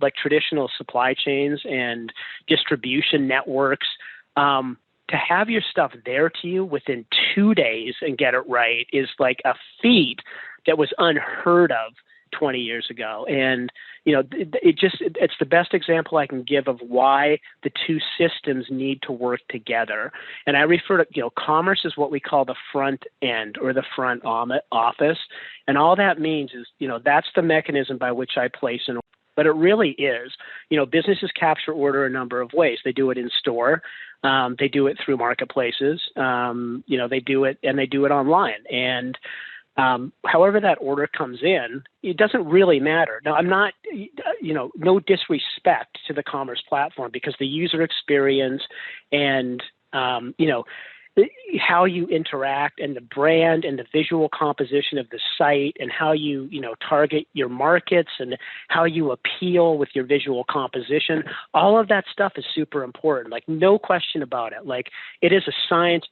like traditional supply chains and distribution networks, to have your stuff there to you within 2 days and get it right is like a feat that was unheard of 20 years ago. And, it's the best example I can give of why the two systems need to work together. And I refer to, commerce is what we call the front end or the front office. And all that means is, that's the mechanism by which I place an order. But it really is, businesses capture order a number of ways. They do it in store. They do it through marketplaces. They do it online. And however that order comes in, it doesn't really matter. Now, I'm not, no disrespect to the commerce platform, because the user experience and, how you interact and the brand and the visual composition of the site and how you, target your markets and how you appeal with your visual composition, all of that stuff is super important. Like, no question about it. Like, it is a science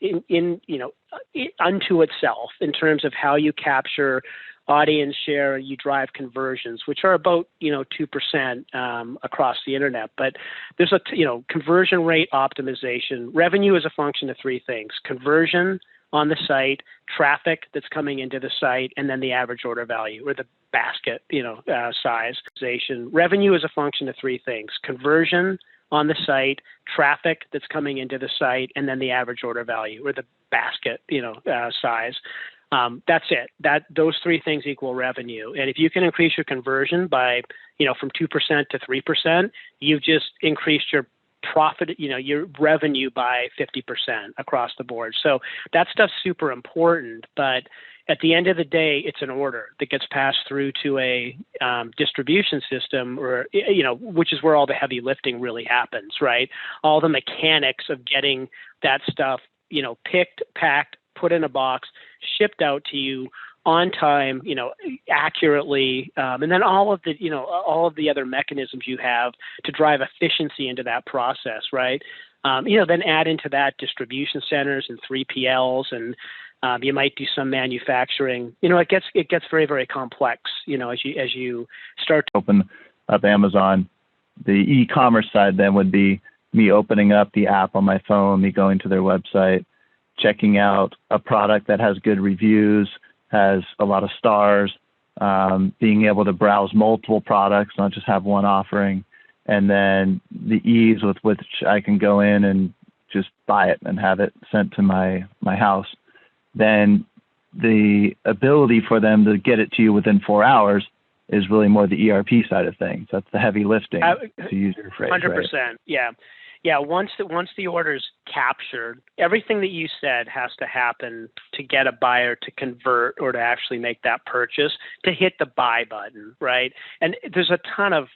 unto itself in terms of how you capture audience share, you drive conversions, which are about 2% across the internet. But there's conversion rate optimization. Revenue is a function of three things: conversion on the site, traffic that's coming into the site, and then the average order value or the basket size. Revenue is a function of three things: conversion on the site, traffic that's coming into the site, and then the average order value or the basket size. That's it. Those three things equal revenue. And if you can increase your conversion by, from 2% to 3%, you've just increased your profit, your revenue by 50% across the board. So that stuff's super important. But at the end of the day, it's an order that gets passed through to a distribution system, or which is where all the heavy lifting really happens, right? All the mechanics of getting that stuff, picked, packed, put in a box, shipped out to you on time, accurately, and then all of the other mechanisms you have to drive efficiency into that process, right? Then add into that distribution centers and 3PLs, and you might do some manufacturing. It gets very, very complex. As you start to open up Amazon, the e-commerce side then would be me opening up the app on my phone, me going to their website, checking out a product that has good reviews, has a lot of stars, being able to browse multiple products, not just have one offering, and then the ease with which I can go in and just buy it and have it sent to my house. Then the ability for them to get it to you within 4 hours is really more the ERP side of things. That's the heavy lifting, to use your phrase. 100%, right? yeah. Yeah, once the order's captured, everything that you said has to happen to get a buyer to convert or to actually make that purchase, to hit the buy button, right? And there's a ton of,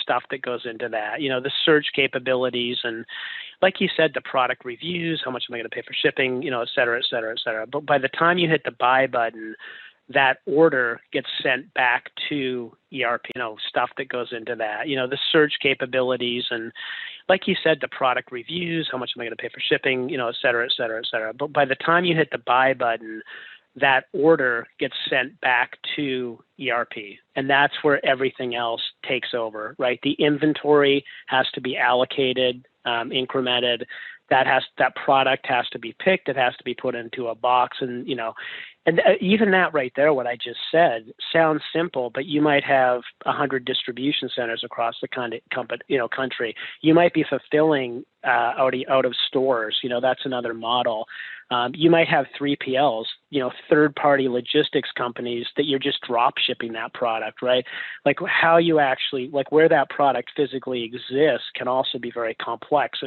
stuff that goes into that, the search capabilities and, like you said, the product reviews, how much am I going to pay for shipping, et cetera, et cetera, et cetera. But by the time you hit the buy button, that order gets sent back to ERP, stuff that goes into that, the search capabilities and, like you said, the product reviews, how much am I going to pay for shipping, et cetera, et cetera, et cetera. But by the time you hit the buy button, that order gets sent back to ERP. And that's where everything else takes over, right? The inventory has to be allocated, incremented. That product has to be picked. It has to be put into a box, and even that right there, what I just said, sounds simple, but you might have 100 distribution centers across the country. You might be fulfilling out of stores. That's another model. You might have 3PLs, third-party logistics companies that you're just drop shipping that product, right? Like how you actually, like where that product physically exists can also be very complex.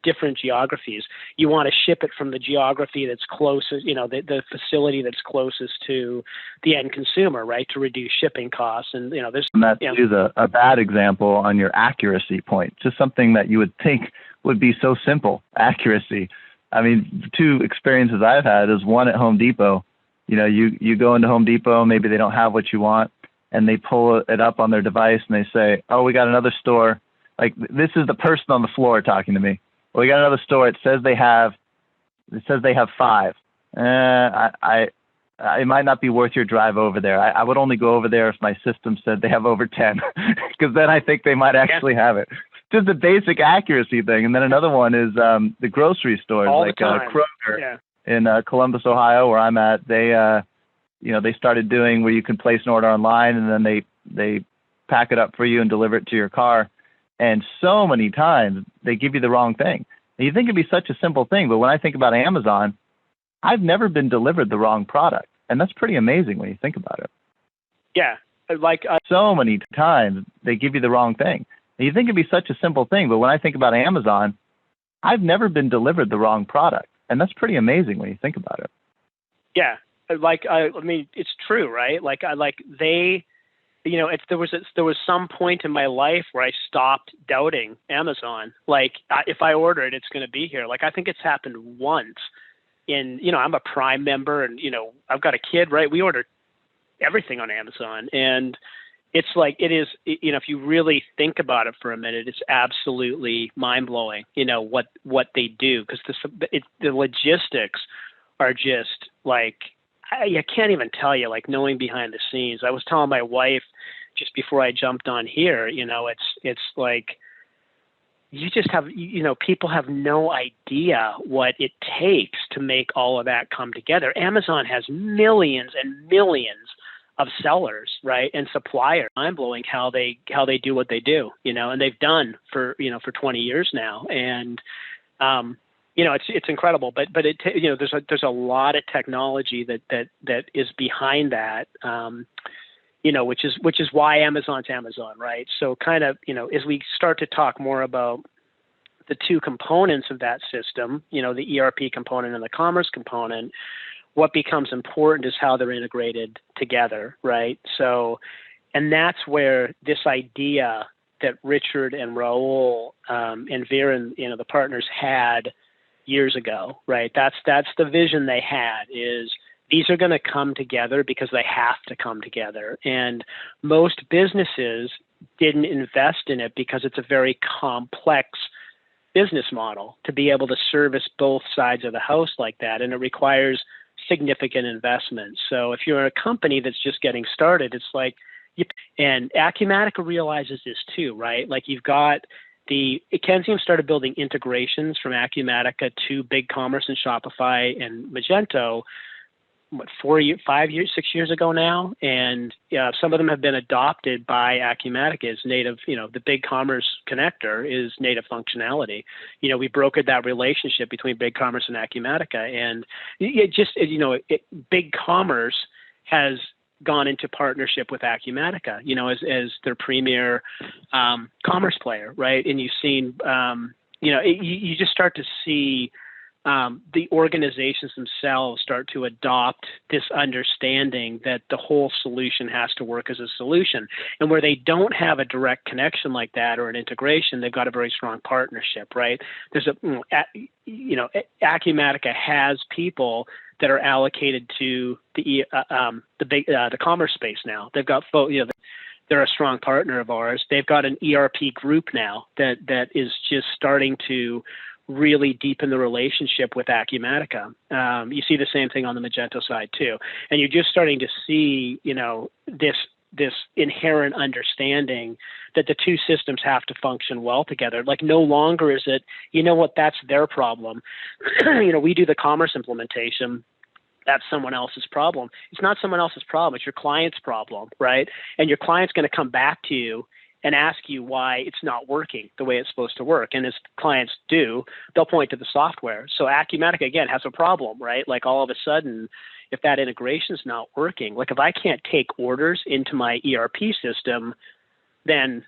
Different geographies. You want to ship it from the geography that's closest, the facility that's closest to the end consumer, right? To reduce shipping costs. And, there's... And that is a bad example on your accuracy point, just something that you would think would be so simple, accuracy. I mean, the two experiences I've had is one at Home Depot. You go into Home Depot, maybe they don't have what you want. and they pull it up on their device and they say, oh, we got another store. Like, this is the person on the floor talking to me. Well, we got another store. It says they have 5. It might not be worth your drive over there. I would only go over there if my system said they have over 10, because then I think they might actually have it. Just a basic accuracy thing. And then another one is the grocery stores, all like the time. Kroger in Columbus, Ohio, where I'm at. They started doing where you can place an order online, and then they pack it up for you and deliver it to your car. And so many times they give you the wrong thing. And you think it'd be such a simple thing, but when I think about Amazon, I've never been delivered the wrong product. And that's pretty amazing when you think about it. Yeah. Like so many times they give you the wrong thing. And you think it'd be such a simple thing, but when I think about Amazon, I've never been delivered the wrong product. And that's pretty amazing when you think about it. Yeah. Like, I mean, it's true, right? Like, there was some point in my life where I stopped doubting Amazon. Like, if I order it, it's going to be here. Like, I think it's happened once. I'm a Prime member, and, I've got a kid, right? We order everything on Amazon, and it's like, it is, if you really think about it for a minute, it's absolutely mind blowing, what they do. Cause the logistics are just like, I can't even tell you, like, knowing behind the scenes. I was telling my wife just before I jumped on here, it's like, you just have, people have no idea what it takes to make all of that come together. Amazon has millions and millions of sellers, right, and suppliers. Mind blowing how they do what they do, and they've done for 20 years now, and it's incredible. But there's a lot of technology that is behind that. Which is why Amazon's Amazon, right? So kind of, as we start to talk more about the two components of that system, the ERP component and the commerce component, what becomes important is how they're integrated together, right? So, and that's where this idea that Richard and Raul and Viren, the partners had years ago, right? That's the vision they had, is these are going to come together because they have to come together. And most businesses didn't invest in it because it's a very complex business model to be able to service both sides of the house like that. And it requires significant investment. So if you're a company that's just getting started, it's like, and Acumatica realizes this too, right? Like, you've got Kenzium started building integrations from Acumatica to BigCommerce and Shopify and Magento, 6 years ago now, and some of them have been adopted by Acumatica as native. The BigCommerce connector is native functionality. We brokered that relationship between BigCommerce and Acumatica, and BigCommerce has gone into partnership with Acumatica, as their premier commerce player, right? And you've seen, you just start to see the organizations themselves start to adopt this understanding that the whole solution has to work as a solution. And where they don't have a direct connection like that or an integration, they've got a very strong partnership, right? There's Acumatica has people that are allocated to the commerce space now. They've got they're a strong partner of ours. They've got an ERP group now that is just starting to really deepen the relationship with Acumatica. You see the same thing on the Magento side too. And you're just starting to see, this inherent understanding that the two systems have to function well together. Like, no longer is it, that's their problem. We do the commerce implementation. That's someone else's problem. It's not someone else's problem. It's your client's problem, right? And your client's going to come back to you and ask you why it's not working the way it's supposed to work. And as clients do, they'll point to the software. So Acumatica, again, has a problem, right? Like, all of a sudden, if that integration is not working, like, if I can't take orders into my ERP system, then,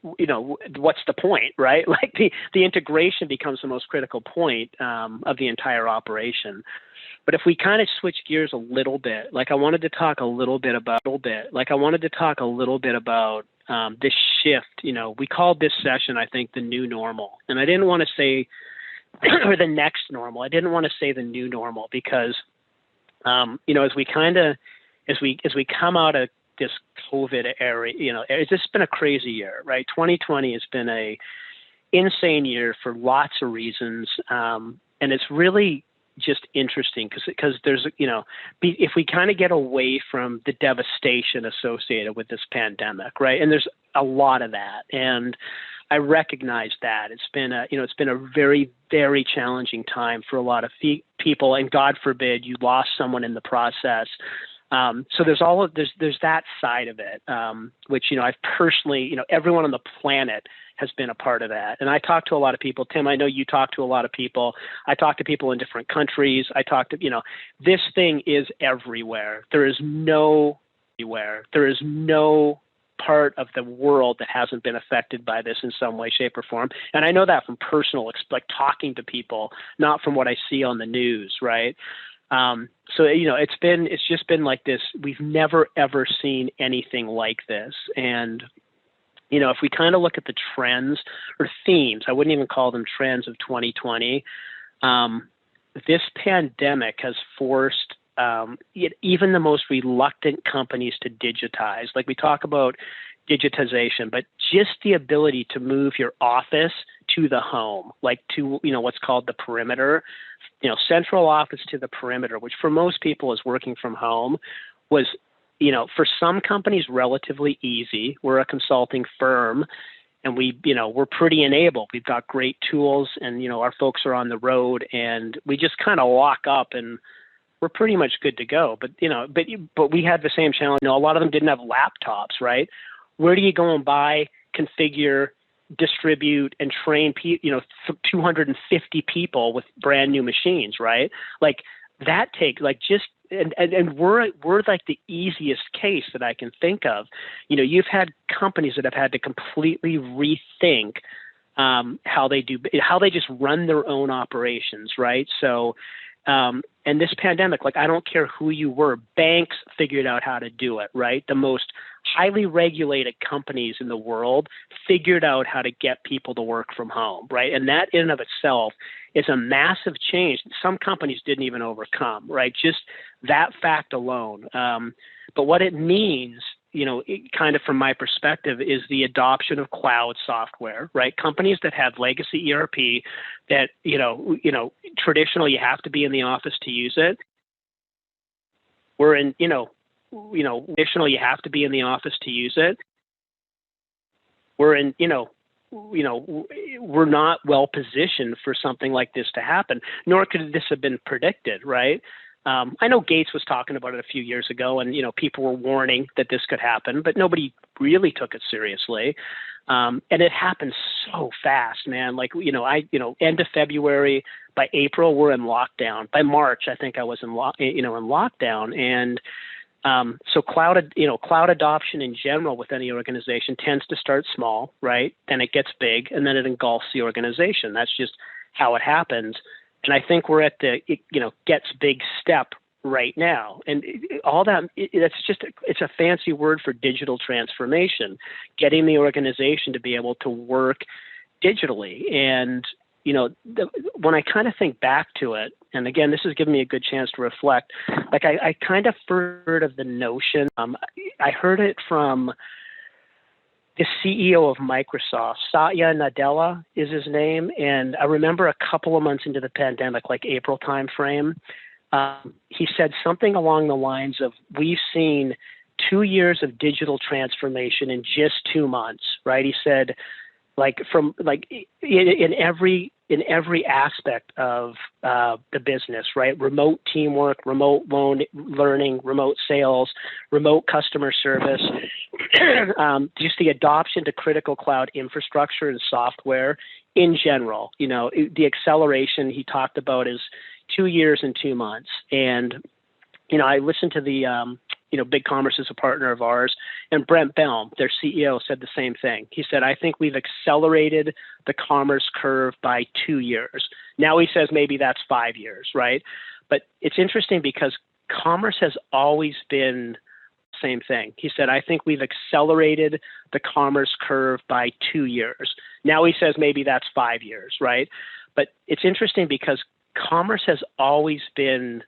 what's the point, right? Like, the integration becomes the most critical point of the entire operation. But if we kind of switch gears a little bit, I wanted to talk a little bit about this shift. We called this session, I think, the new normal. And I didn't want to say, or the next normal. I didn't want to say the new normal because, as we kind of as we come out of this COVID era, it's just been a crazy year, right? 2020 has been a insane year for lots of reasons, and it's really just interesting because there's, if we kind of get away from the devastation associated with this pandemic, right? And there's a lot of that, and I recognize that it's been a very, very challenging time for a lot of people, and God forbid you lost someone in the process. So there's that side of it, which, I've personally, everyone on the planet has been a part of that. And I talk to a lot of people. Tim, I know you talk to a lot of people. I talk to people in different countries. This thing is everywhere. There is no part of the world that hasn't been affected by this in some way, shape, or form. And I know that from personal, like talking to people, not from what I see on the news, right? So, it's just been like this. We've never, ever seen anything like this. And, if we kind of look at the trends or themes, I wouldn't even call them trends of 2020, this pandemic has forced even the most reluctant companies to digitize. Like we talk about digitization, but just the ability to move your office to the home, like to, what's called the perimeter, central office to the perimeter, which for most people is working from home, was, for some companies relatively easy. We're a consulting firm, and we're pretty enabled. We've got great tools, and, our folks are on the road, and we just kind of lock up and we're pretty much good to go. But, but we had the same challenge. A lot of them didn't have laptops, right? Where do you go and buy, configure, distribute, and train 250 people with brand new machines, right? Like that takes and we're like the easiest case that I can think of. You've had companies that have had to completely rethink how they just run their own operations, right? So, and this pandemic, like, I don't care who you were, banks figured out how to do it, right? The most highly regulated companies in the world figured out how to get people to work from home, right? And that in and of itself is a massive change some companies didn't even overcome, right? Just that fact alone. But what it means, kind of from my perspective, is the adoption of cloud software, right? Companies that have legacy ERP that, traditionally you have to be in the office to use it. Traditionally you have to be in the office to use it. We're not well positioned for something like this to happen, nor could this have been predicted, right? I know Gates was talking about it a few years ago, and people were warning that this could happen, but nobody really took it seriously. And it happened so fast, man. Like end of February, by April we're in lockdown. By March, I think I was in lockdown, and so cloud adoption in general with any organization tends to start small, right? Then it gets big, and then it engulfs the organization. That's just how it happens. And I think we're at the gets big step right now, and all that. It's a fancy word for digital transformation, getting the organization to be able to work digitally. And when I kind of think back to it, and again, this has given me a good chance to reflect. Like I kind of heard of the notion. I heard it from the CEO of Microsoft, Satya Nadella is his name. And I remember a couple of months into the pandemic, like April timeframe, he said something along the lines of, we've seen 2 years of digital transformation in just 2 months, right? He said, in every aspect of the business, right? Remote teamwork, remote learning, remote sales, remote customer service, just the adoption to critical cloud infrastructure and software in general. The acceleration he talked about is 2 years and 2 months. And, I listened to the, BigCommerce is a partner of ours, and Brent Belm, their CEO, said the same thing. He said, I think we've accelerated the commerce curve by 2 years. Now he says maybe that's 5 years, right? But it's interesting because commerce has always been the same thing. He said, I think we've accelerated the commerce curve by 2 years. Now he says maybe that's 5 years, right? But it's interesting because commerce has always been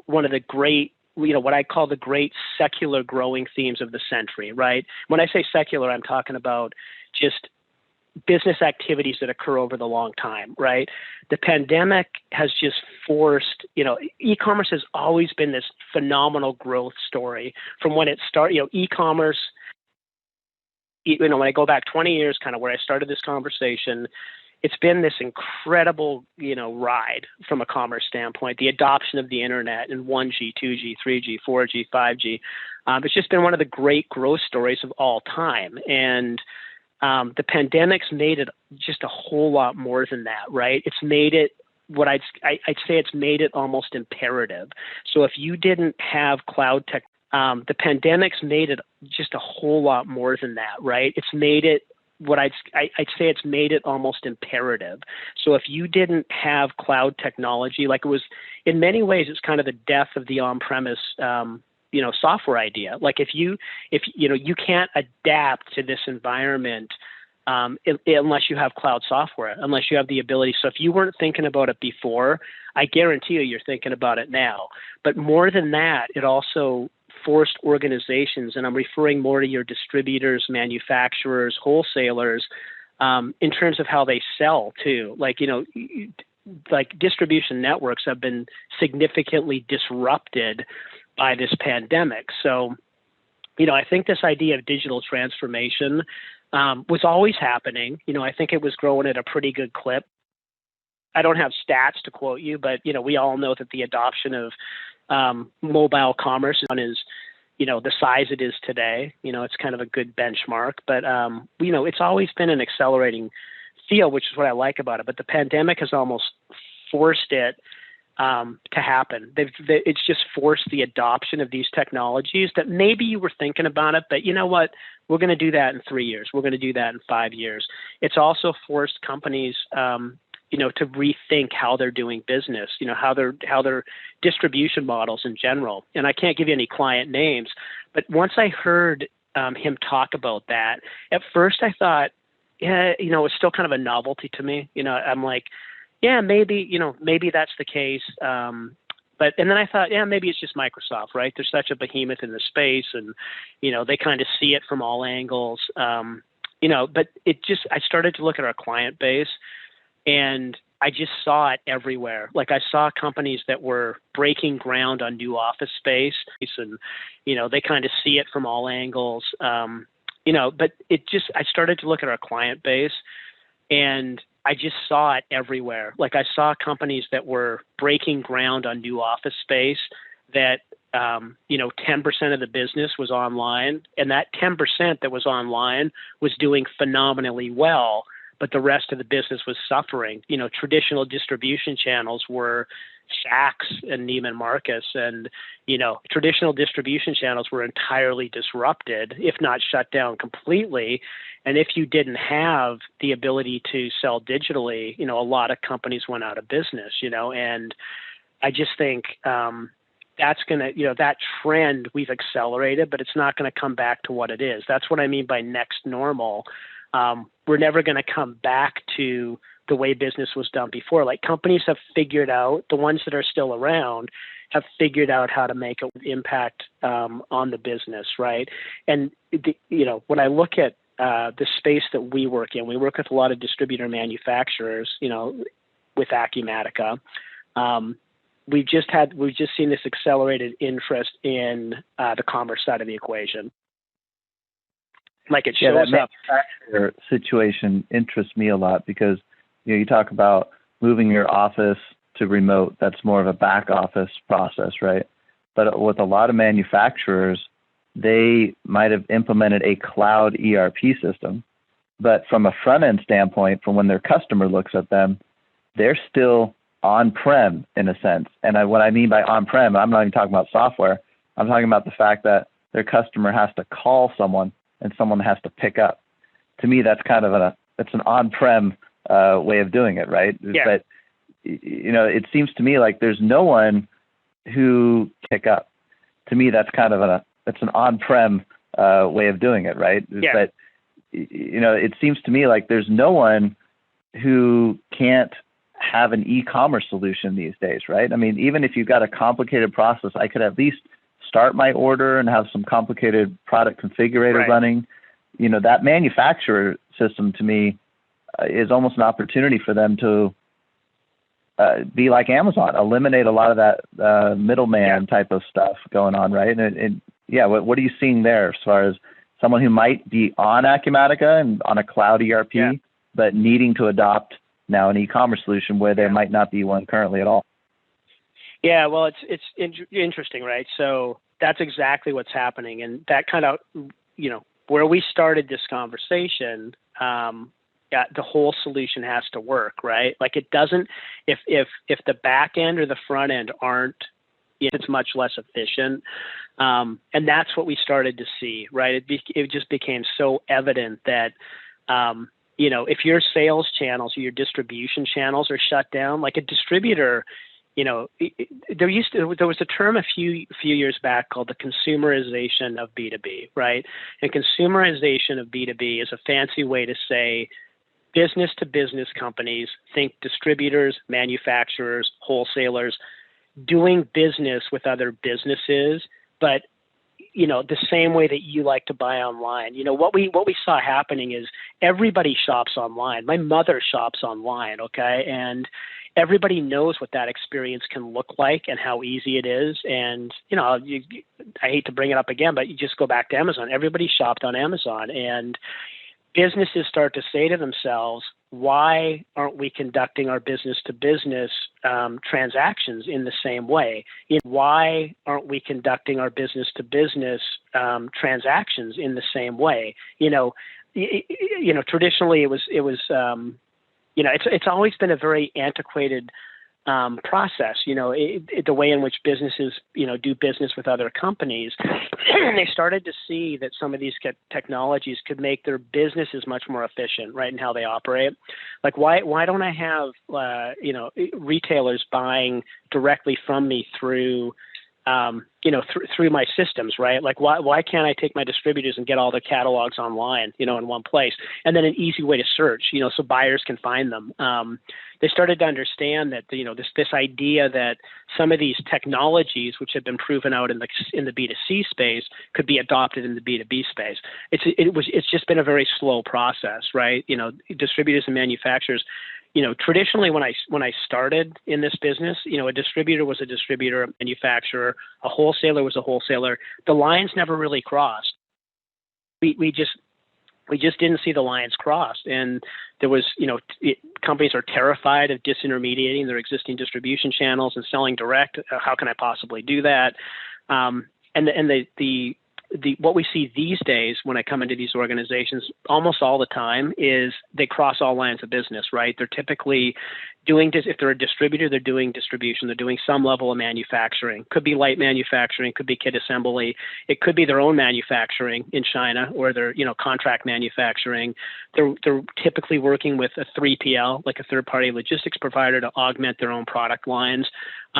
one of the great what I call the great secular growing themes of the century, right? When I say secular, I'm talking about just business activities that occur over the long time, right? The pandemic has just forced, e-commerce has always been this phenomenal growth story from when it started. E-commerce, when I go back 20 years, kind of where I started this conversation, it's been this incredible, ride from a commerce standpoint. The adoption of the internet and 1G, 2G, 3G, 4G, 5G. It's just been one of the great growth stories of all time. And the pandemic's made it just a whole lot more than that, right? It's made it what I'd say it's made it almost imperative. So if you didn't have cloud tech, the pandemic's made it just a whole lot more than that, right? It's made it what I'd say it's made it almost imperative. So if you didn't have cloud technology, like it was in many ways, it's kind of the death of the on-premise software idea. Like if you can't adapt to this environment unless you have cloud software, unless you have the ability. So if you weren't thinking about it before, I guarantee you're thinking about it now. But more than that, it also forced organizations, and I'm referring more to your distributors, manufacturers, wholesalers, in terms of how they sell too. Like distribution networks have been significantly disrupted by this pandemic. So, I think this idea of digital transformation was always happening. I think it was growing at a pretty good clip. I don't have stats to quote you, but, we all know that the adoption of mobile commerce is, the size it is today. It's kind of a good benchmark. But, it's always been an accelerating field, which is what I like about it. But the pandemic has almost forced it to happen. It's just forced the adoption of these technologies that maybe you were thinking about it, but you know what? We're going to do that in 3 years. We're going to do that in 5 years. It's also forced companies, to rethink how they're doing business, how their distribution models in general. And I can't give you any client names, but once I heard him talk about that, at first I thought, it's still kind of a novelty to me. I'm like, yeah, maybe that's the case. And then I thought, yeah, maybe it's just Microsoft, right? They're such a behemoth in the space, and they kind of see it from all angles. But I started to look at our client base, and I just saw it everywhere. Like I saw companies that were breaking ground on new office space, and they kind of see it from all angles. But I started to look at our client base, and I just saw it everywhere. Like I saw companies that were breaking ground on new office space that, 10% of the business was online, and that 10% that was online was doing phenomenally well, but the rest of the business was suffering. Traditional distribution channels were Saks and Neiman Marcus, and, traditional distribution channels were entirely disrupted, if not shut down completely. And if you didn't have the ability to sell digitally, a lot of companies went out of business, and I just think that's going to, that trend we've accelerated, but it's not going to come back to what it is. That's what I mean by next normal. We're never going to come back to the way business was done before. Like companies have figured out, the ones that are still around have figured out how to make an impact on the business, right? And, when I look at the space that we work in, we work with a lot of distributor manufacturers, with Acumatica. We've just seen this accelerated interest in the commerce side of the equation. Like it shows that up. Manufacturer situation interests me a lot because you talk about moving your office to remote. That's more of a back office process, right? But with a lot of manufacturers, they might have implemented a cloud ERP system, but from a front end standpoint, from when their customer looks at them, they're still on-prem in a sense. And what I mean by on-prem, I'm not even talking about software. I'm talking about the fact that their customer has to call someone and someone has to pick up. To me, that's kind of it's an on-prem way of doing it, right? Yeah. But it seems to me like there's no one who pick up. To me, that's kind of it's an on-prem way of doing it, right? Yeah. But it seems to me like there's no one who can't have an e-commerce solution these days, right? I mean, even if you've got a complicated process, I could at least start my order and have some complicated product configurator running. That manufacturer system to me is almost an opportunity for them to be like Amazon, eliminate a lot of that middleman type of stuff going on, right? And what are you seeing there as far as someone who might be on Acumatica and on a cloud ERP, but needing to adopt now an e-commerce solution where there might not be one currently at all? Yeah, well, it's interesting, right? So that's exactly what's happening, and that kind of, where we started this conversation, the whole solution has to work, right? Like it doesn't, if the back end or the front end aren't, it's much less efficient, and that's what we started to see, right? It just became so evident that, if your sales channels or your distribution channels are shut down, like a distributor. There was a term a few years back called the consumerization of B2b, right? And consumerization of B2b is a fancy way to say business to business companies, think distributors, manufacturers, wholesalers, doing business with other businesses, but the same way that you like to buy online. What we saw happening is everybody shops online. My mother shops online, okay? And everybody knows what that experience can look like and how easy it is. And, I hate to bring it up again, but you just go back to Amazon. Everybody shopped on Amazon, and businesses start to say to themselves, why aren't we conducting our business-to-business transactions in the same way? Why aren't we conducting our business-to-business transactions in the same way? Traditionally it was it's always been a very antiquated process, the way in which businesses, do business with other companies. They started to see that some of these technologies could make their businesses much more efficient, right, in how they operate. Like, why don't I have, retailers buying directly from me through, through my systems, right? Like, why can't I take my distributors and get all the catalogs online, in one place, and then an easy way to search, so buyers can find them. They started to understand that, this idea that some of these technologies, which have been proven out in the B2C space, could be adopted in the B2B space. It's just been a very slow process, right? Distributors and manufacturers. Traditionally, when I started in this business, a distributor was a distributor, a manufacturer, a wholesaler was a wholesaler. The lines never really crossed. We just didn't see the lines crossed, and there was, companies are terrified of disintermediating their existing distribution channels and selling direct. How can I possibly do that? What we see these days when I come into these organizations almost all the time is they cross all lines of business, right? They're typically doing, if they're a distributor, they're doing distribution, they're doing some level of manufacturing. Could be light manufacturing, could be kit assembly. It could be their own manufacturing in China, or they're, contract manufacturing. They're typically working with a 3PL, like a third-party logistics provider, to augment their own product lines.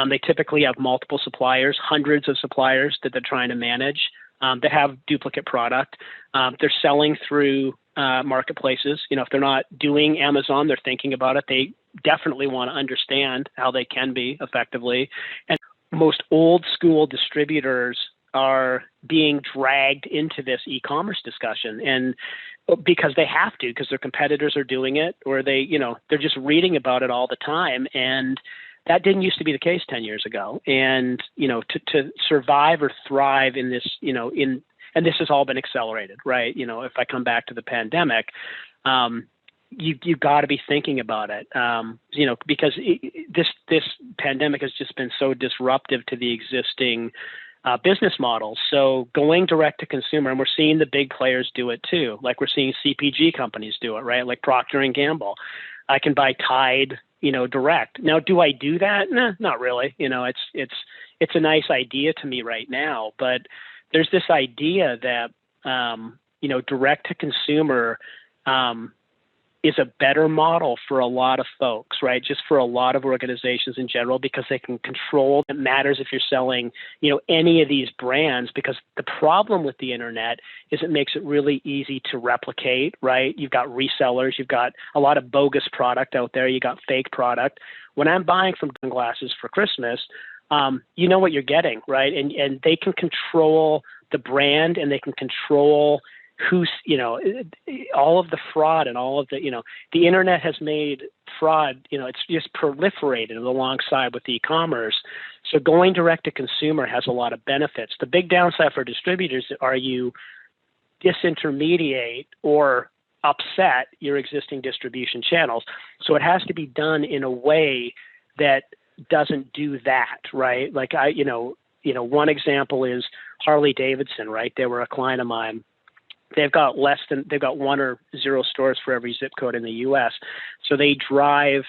They typically have multiple suppliers, hundreds of suppliers that they're trying to manage. That have duplicate product. They're selling through marketplaces. If they're not doing Amazon, they're thinking about it. They definitely want to understand how they can be effectively. And most old school distributors are being dragged into this e-commerce discussion, and because they have to, because their competitors are doing it, or they're just reading about it all the time. And that didn't used to be the case 10 years ago. And, to survive or thrive in this, and this has all been accelerated, right? If I come back to the pandemic, you got to be thinking about it, because this pandemic has just been so disruptive to the existing business models. So going direct to consumer, and we're seeing the big players do it too. Like we're seeing CPG companies do it, right? Like Procter and Gamble. I can buy Tide, direct. Now, do I do that? Nah, not really. It's a nice idea to me right now, but there's this idea that, direct to consumer, is a better model for a lot of folks, right? Just for a lot of organizations in general, because they can control. It matters if you're selling, any of these brands, because the problem with the internet is it makes it really easy to replicate, right? You've got resellers, you've got a lot of bogus product out there, you got fake product. When I'm buying from Sunglasses for Christmas, you know what you're getting, right? And they can control the brand, and they can control who's, all of the fraud and all of the, the internet has made fraud, it's just proliferated alongside with e-commerce. So going direct to consumer has a lot of benefits. The big downside for distributors are you disintermediate or upset your existing distribution channels. So it has to be done in a way that doesn't do that, right? Like one example is Harley Davidson, right? They were a client of mine. They've got 1 or 0 stores for every zip code in the U.S. So they drive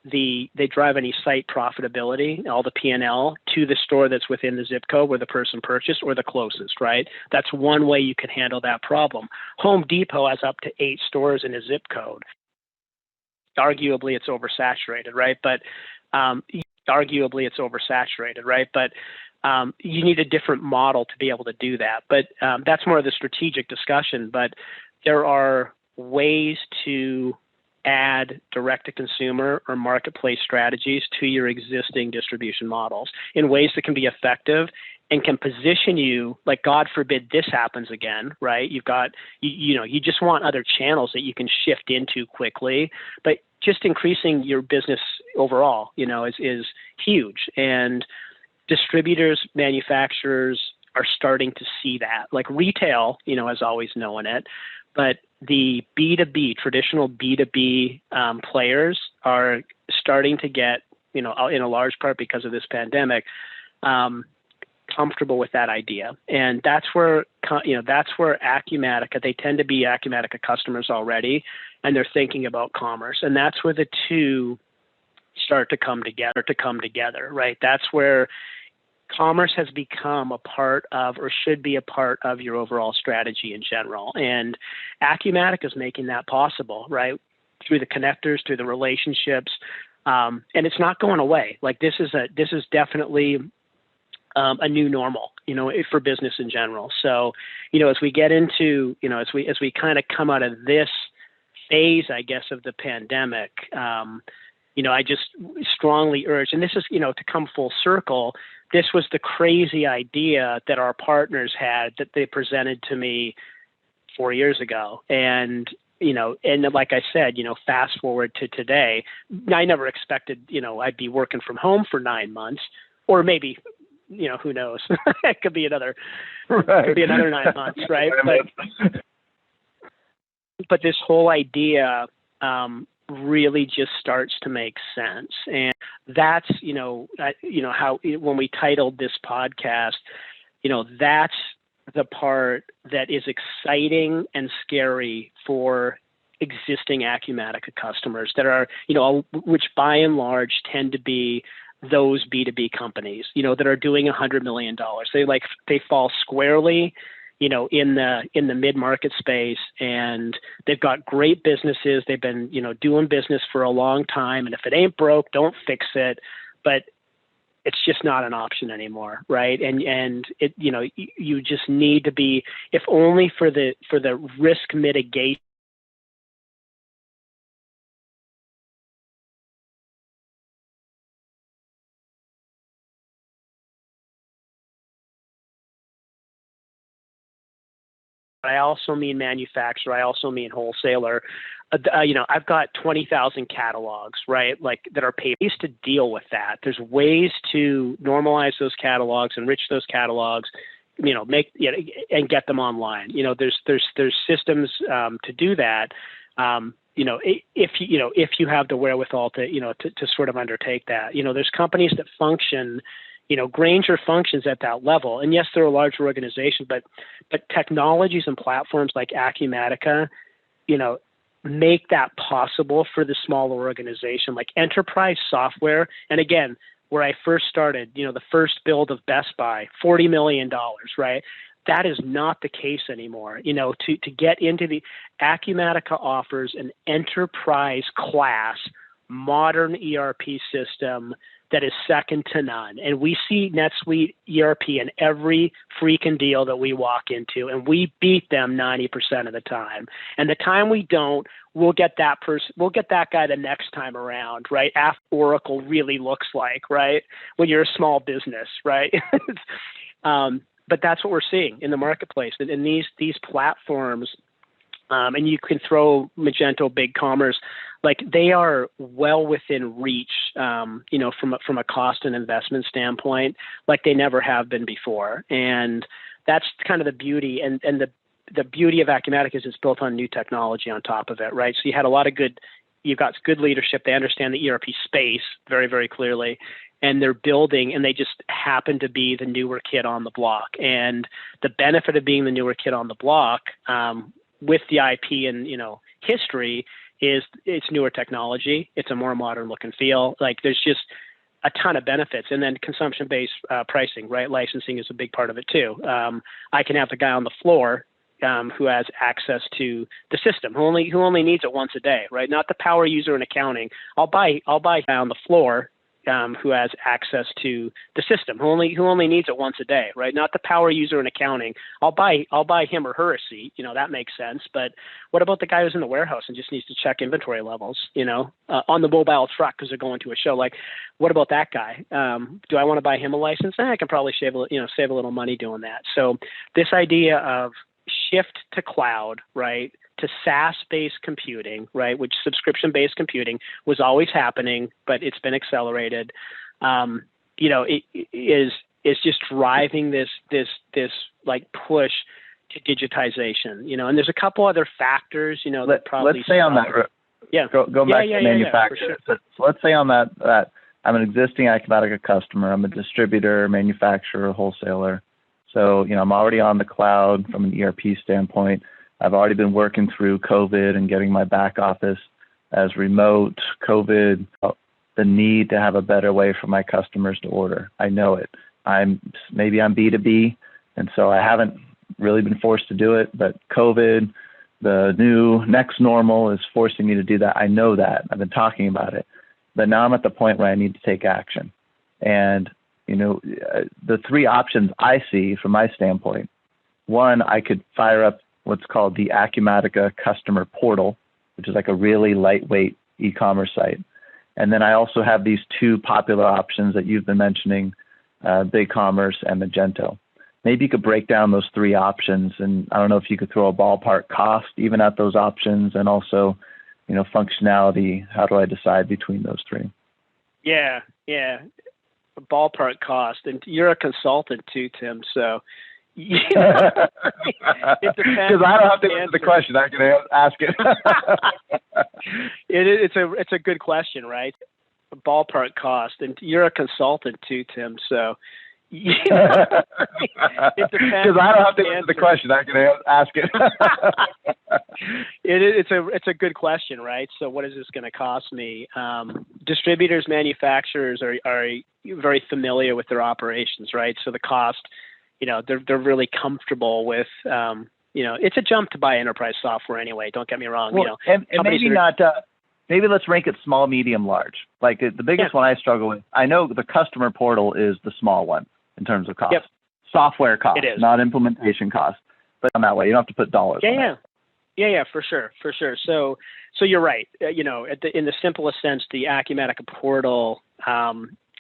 any site profitability, all the P&L, to the store that's within the zip code where the person purchased or the closest, right? That's one way you can handle that problem. Home Depot has up to 8 stores in a zip code. Arguably, it's oversaturated, right? But you need a different model to be able to do that. But that's more of the strategic discussion. But there are ways to add direct-to-consumer or marketplace strategies to your existing distribution models in ways that can be effective and can position you, like, God forbid this happens again, right? You've got, you just want other channels that you can shift into quickly, but just increasing your business overall, is huge. And distributors, manufacturers are starting to see that. Like retail, has always known it, but the B2B, traditional B2B players are starting to get, in a large part because of this pandemic, comfortable with that idea. And that's where Acumatica, they tend to be Acumatica customers already, and they're thinking about commerce. And that's where the two start to come together, right? That's where commerce has become a part of, or should be a part of, your overall strategy in general. And Acumatica is making that possible, right? Through the connectors, through the relationships. And it's not going away. Like this is definitely a new normal, for business in general. So, as we get into, as we kind of come out of this phase, I guess, of the pandemic, I just strongly urge, and this is, to come full circle, this was the crazy idea that our partners had that they presented to me 4 years ago. And, and like I said, fast forward to today, I never expected, I'd be working from home for 9 months, or maybe, who knows, it could be another 9 months, right? But this whole idea, really just starts to make sense. And that's, how, when we titled this podcast, that's the part that is exciting and scary for existing Acumatica customers that are, which by and large tend to be those B2B companies, that are doing $100 million. They fall squarely, in the mid-market space, and they've got great businesses. They've been, doing business for a long time. And if it ain't broke, don't fix it. But it's just not an option anymore, right? And it, you just need to be, if only for the risk mitigation. I also mean manufacturer. I also mean wholesaler. I've got 20,000 catalogs, right? Like that are paid. Ways to deal with that. There's ways to normalize those catalogs, enrich those catalogs, and get them online. There's systems to do that. If you have the wherewithal to sort of undertake that. There's companies that function. Grainger functions at that level. And yes, they're a larger organization, but technologies and platforms like Acumatica, make that possible for the smaller organization, like enterprise software. And again, where I first started, the first build of Best Buy, $40 million, right? That is not the case anymore. To get into the Acumatica offers an enterprise class modern ERP system that is second to none. And we see NetSuite ERP in every freaking deal that we walk into, and we beat them 90% of the time. And the time we don't, we'll get that guy the next time around, right? After Oracle really looks like, right? When you're a small business, right? But that's what we're seeing in the marketplace. And in these platforms, and you can throw Magento, BigCommerce, like they are well within reach, from a cost and investment standpoint, like they never have been before. And that's kind of the beauty. And the beauty of Acumatica is it's built on new technology on top of it, right? So you've got good leadership. They understand the ERP space very, very clearly. And they're building, and they just happen to be the newer kid on the block. And the benefit of being the newer kid on the block, with the IP and history, is it's newer technology. It's a more modern look and feel. Like there's just a ton of benefits. And then consumption-based pricing, right? Licensing is a big part of it too. I can have the guy on the floor who has access to the system, who only needs it once a day, right? Not the power user in accounting. I'll buy guy on the floor who has access to the system, who only needs it once a day, right? Not the power user in accounting. I'll buy him or her a seat. That makes sense. But what about the guy who's in the warehouse and just needs to check inventory levels, on the mobile truck because they're going to a show? Like, what about that guy? Do I want to buy him a license? I can probably save a little money doing that. So this idea of shift to cloud, right, to SaaS-based computing, right, which subscription-based computing was always happening, but it's been accelerated. It is just driving this like push to digitization. And there's a couple other factors, that probably. Let's say on that. Yeah. Go back to manufacturer. Sure. So let's say on that I'm an existing Acumatica customer. I'm a distributor, manufacturer, wholesaler. So I'm already on the cloud from an ERP standpoint. I've already been working through COVID and getting my back office as remote. COVID, the need to have a better way for my customers to order. I know it. Maybe I'm B2B, and so I haven't really been forced to do it, but COVID, the new next normal, is forcing me to do that. I know that. I've been talking about it. But now I'm at the point where I need to take action. And the three options I see from my standpoint: one, I could fire up what's called the Acumatica customer portal, which is like a really lightweight e-commerce site. And then I also have these two popular options that you've been mentioning, BigCommerce and Magento. Maybe you could break down those three options, and I don't know if you could throw a ballpark cost even at those options, and also, functionality. How do I decide between those three? Yeah. A ballpark cost. And you're a consultant too, Tim, so it depends. Because I don't have to answer the question. I can ask it. It's a good question, right? A ballpark cost. And you're a consultant too, Tim, so it depends. Because I don't have to answer the question. I can ask it. It's a good question, right? So what is this going to cost me? Distributors, manufacturers are very familiar with their operations, right? So the cost, they're really comfortable with, it's a jump to buy enterprise software anyway. Don't get me wrong. Well, and maybe not. Maybe let's rank it small, medium, large. Like the biggest one I struggle with. I know the customer portal is the small one in terms of cost. Yep. Software cost, it is. Not implementation cost. But on that way, you don't have to put dollars. Yeah, for sure. So you're right. In the simplest sense, the Acumatica portal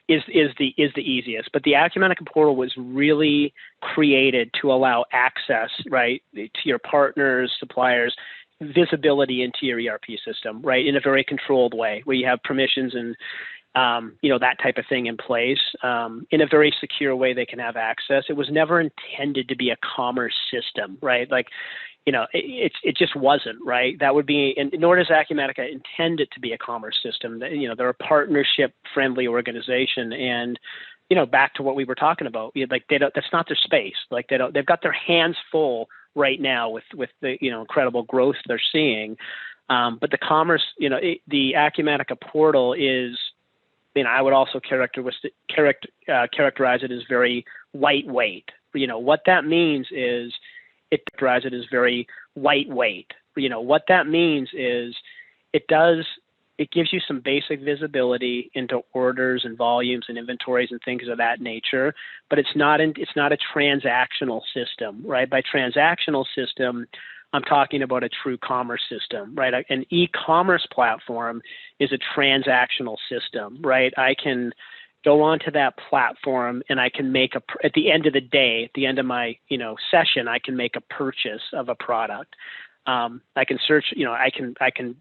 is the easiest. But the Acumatica portal was really created to allow access, right, to your partners, suppliers, visibility into your ERP system, right, in a very controlled way, where you have permissions and that type of thing in place, in a very secure way they can have access. It was never intended to be a commerce system, right? Like, it just wasn't, right? That would be, and nor does Acumatica intend it to be a commerce system. They're a partnership-friendly organization, and back to what we were talking about, that's not their space. Like they've got their hands full right now with the incredible growth they're seeing. But the commerce, the Acumatica portal is, I would also characterize it as very lightweight. What that means is it does it gives you some basic visibility into orders and volumes and inventories and things of that nature, but it's not a transactional system, right? By transactional system, I'm talking about a true commerce system, right? An e-commerce platform is a transactional system, right? I can go onto that platform and I can make at the end of the day, at the end of my, session, I can make a purchase of a product. I can search, I can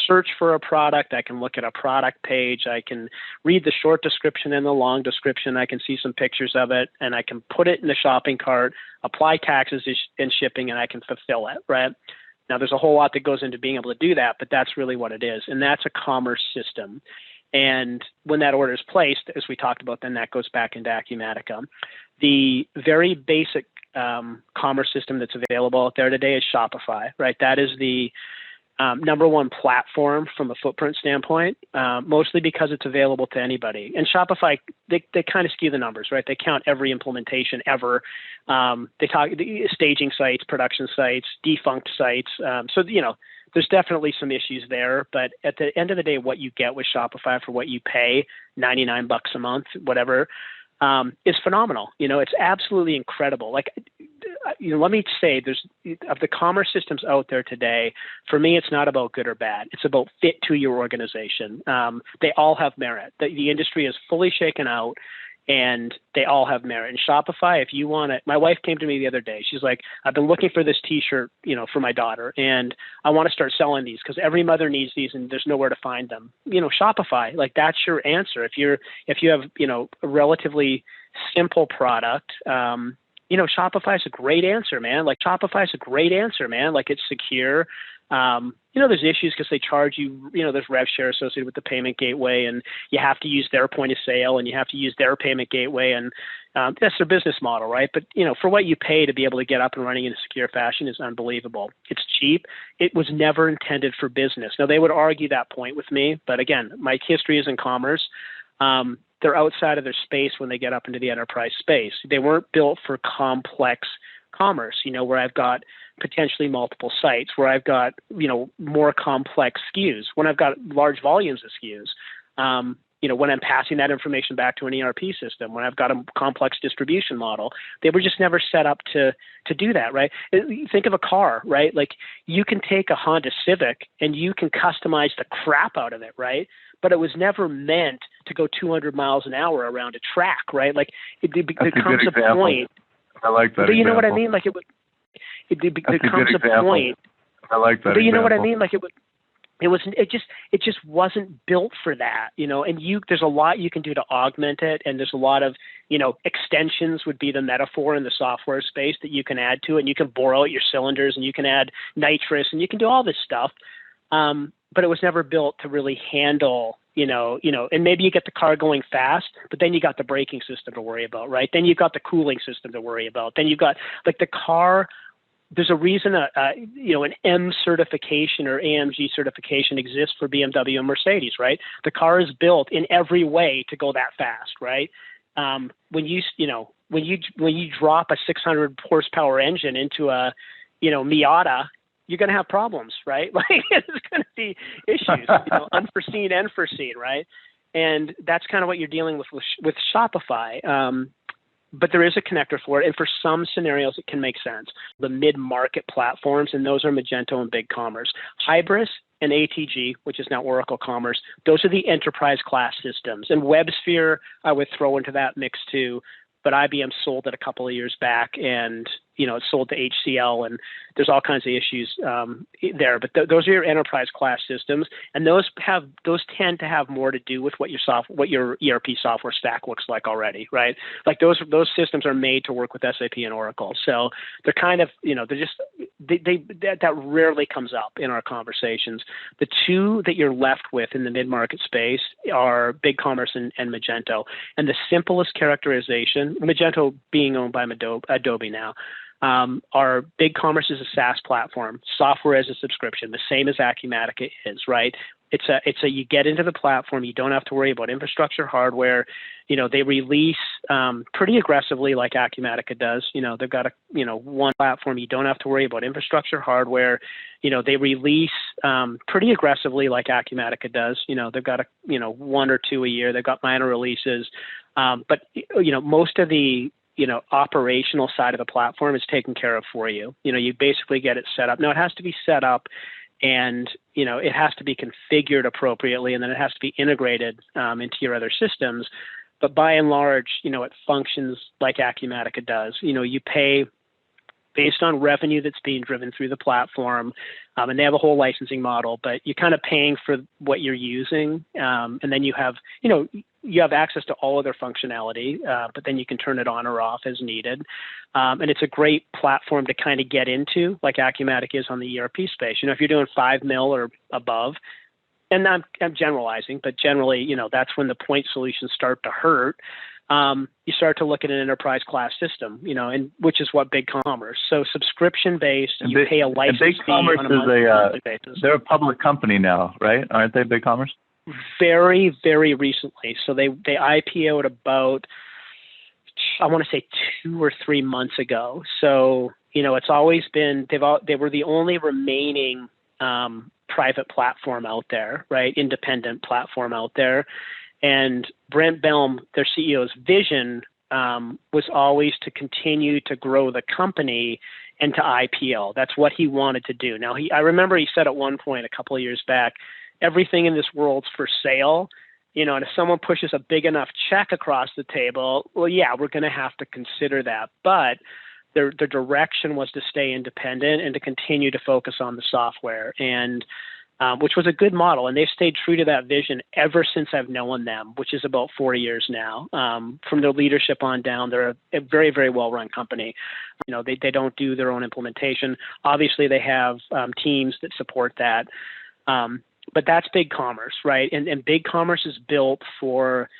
search for a product. I can look at a product page. I can read the short description and the long description. I can see some pictures of it, and I can put it in the shopping cart, apply taxes and shipping, and I can fulfill it, right? Now, there's a whole lot that goes into being able to do that, but that's really what it is, and that's a commerce system. And when that order is placed, as we talked about, then that goes back into Acumatica. The very basic commerce system that's available out there today is Shopify, right? That is the number one platform from a footprint standpoint, mostly because it's available to anybody. And Shopify, they kind of skew the numbers, right? They count every implementation ever. They talk staging sites, production sites, defunct sites. So, there's definitely some issues there. But at the end of the day, what you get with Shopify for what you pay, $99 a month, whatever, is phenomenal. It's absolutely incredible. Like, let me say, of the commerce systems out there today, for me, it's not about good or bad. It's about fit to your organization. They all have merit. The industry is fully shaken out, and they all have merit. And Shopify, if you want it, my wife came to me the other day. She's like, I've been looking for this T-shirt, for my daughter, and I want to start selling these because every mother needs these, and there's nowhere to find them. Shopify, like, that's your answer. If you have, a relatively simple product, Shopify is a great answer, man. Like, it's secure. There's issues because they charge you, there's rev share associated with the payment gateway, and you have to use their point of sale, and you have to use their payment gateway, and that's their business model, right? But, for what you pay to be able to get up and running in a secure fashion is unbelievable. It's cheap. It was never intended for business. Now, they would argue that point with me, but again, my history is in commerce. They're outside of their space when they get up into the enterprise space. They weren't built for complex commerce, where I've got potentially multiple sites, where I've got, more complex SKUs, when I've got large volumes of SKUs, when I'm passing that information back to an ERP system, when I've got a complex distribution model. They were just never set up to do that, right? Think of a car, right? Like, you can take a Honda Civic and you can customize the crap out of it, right? But it was never meant to go 200 miles an hour around a track, right? Like, there comes a point. I like that. But you know what I mean? Like, there comes a point. I like that. But you know what I mean? Like, it just wasn't built for that, and there's a lot you can do to augment it. And there's a lot of, extensions would be the metaphor in the software space that you can add to it. And you can bore out your cylinders, and you can add nitrous, and you can do all this stuff. But it was never built to really handle, and maybe you get the car going fast, but then you got the braking system to worry about, right? Then you've got the cooling system to worry about. Then you've got, like, the car. There's a reason an M certification or AMG certification exists for BMW and Mercedes, right? The car is built in every way to go that fast, right? When you drop a 600 horsepower engine into a Miata, you're going to have problems, right? Like, there's going to be issues, unforeseen and foreseen, right? And that's kind of what you're dealing with Shopify. But there is a connector for it, and for some scenarios, it can make sense. The mid-market platforms, and those are Magento and BigCommerce. Hybris and ATG, which is now Oracle Commerce, those are the enterprise-class systems. And WebSphere, I would throw into that mix too, but IBM sold it a couple of years back, and it sold to HCL, and there's all kinds of issues there. But those are your enterprise class systems, and those tend to have more to do with what your ERP software stack looks like already, right? Like, those systems are made to work with SAP and Oracle, so they're kind of that rarely comes up in our conversations. The two that you're left with in the mid-market space are BigCommerce and Magento, and the simplest characterization, Magento being owned by Adobe now. our BigCommerce is a SaaS platform, software as a subscription, the same as Acumatica is, right? It's a you get into the platform, you don't have to worry about infrastructure, hardware. They release pretty aggressively like Acumatica does. They've got one platform, you don't have to worry about infrastructure, hardware. They release pretty aggressively like Acumatica does. They've got one or two a year. They've got minor releases, but most of the operational side of the platform is taken care of for you. You basically get it set up. Now it has to be set up, and it has to be configured appropriately, and then it has to be integrated into your other systems. But by and large, it functions like Acumatica does. You pay based on revenue that's being driven through the platform, and they have a whole licensing model. But you're kind of paying for what you're using, and then you have access to all of their functionality, but then you can turn it on or off as needed. And it's a great platform to kind of get into, like Acumatica is on the ERP space. If you're doing 5 mil or above, and I'm generalizing, but generally, that's when the point solutions start to hurt. You start to look at an enterprise class system, and which is what BigCommerce. So subscription based, you pay a license fee on a monthly basis. They're a public company now, right? Aren't they, BigCommerce? Very, very recently. So they IPO'd about, I want to say 2 or 3 months ago. So, it's always been, they were the only remaining private platform out there, right? Independent platform out there. And Brent Belm, their CEO's vision was always to continue to grow the company and to IPO. That's what he wanted to do. Now, I remember he said at one point a couple of years back, everything in this world's for sale, and if someone pushes a big enough check across the table, well, yeah, we're going to have to consider that. But their direction was to stay independent and to continue to focus on the software, and which was a good model. And they've stayed true to that vision ever since I've known them, which is about 4 years now. From their leadership on down, they're a very, very well-run company. They don't do their own implementation. Obviously, they have teams that support that. But that's BigCommerce, right? And BigCommerce is built for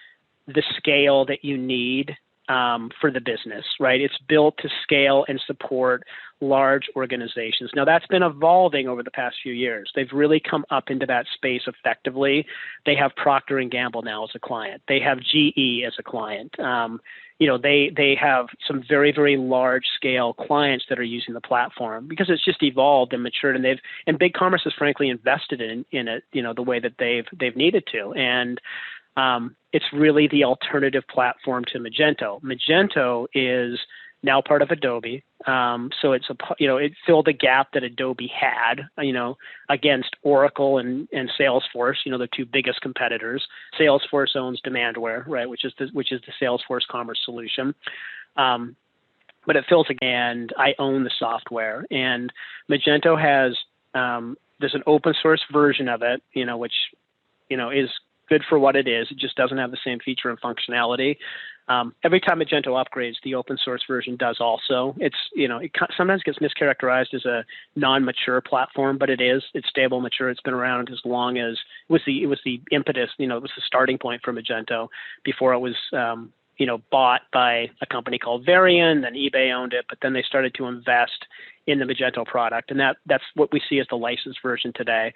the scale that you need for the business, right? It's built to scale and support large organizations. Now, that's been evolving over the past few years. They've really come up into that space effectively. They have Procter & Gamble now as a client. They have GE as a client. They have some very, very large scale clients that are using the platform because it's just evolved and matured, and BigCommerce has frankly invested in it, the way that they've needed to. And it's really the alternative platform to Magento. Magento is now part of Adobe. So it filled a gap that Adobe had, against Oracle and Salesforce, the two biggest competitors. Salesforce owns Demandware, right, which is the Salesforce commerce solution. But it fills and I own the software. And Magento has there's an open source version of it, which is good for what it is. It just doesn't have the same feature and functionality. Every time Magento upgrades, the open source version does also. It sometimes gets mischaracterized as a non-mature platform, but it is. It's stable, mature. It's been around as long as it was the impetus. It was the starting point for Magento before it was bought by a company called Varian. Then eBay owned it, but then they started to invest in the Magento product, and that's what we see as the licensed version today.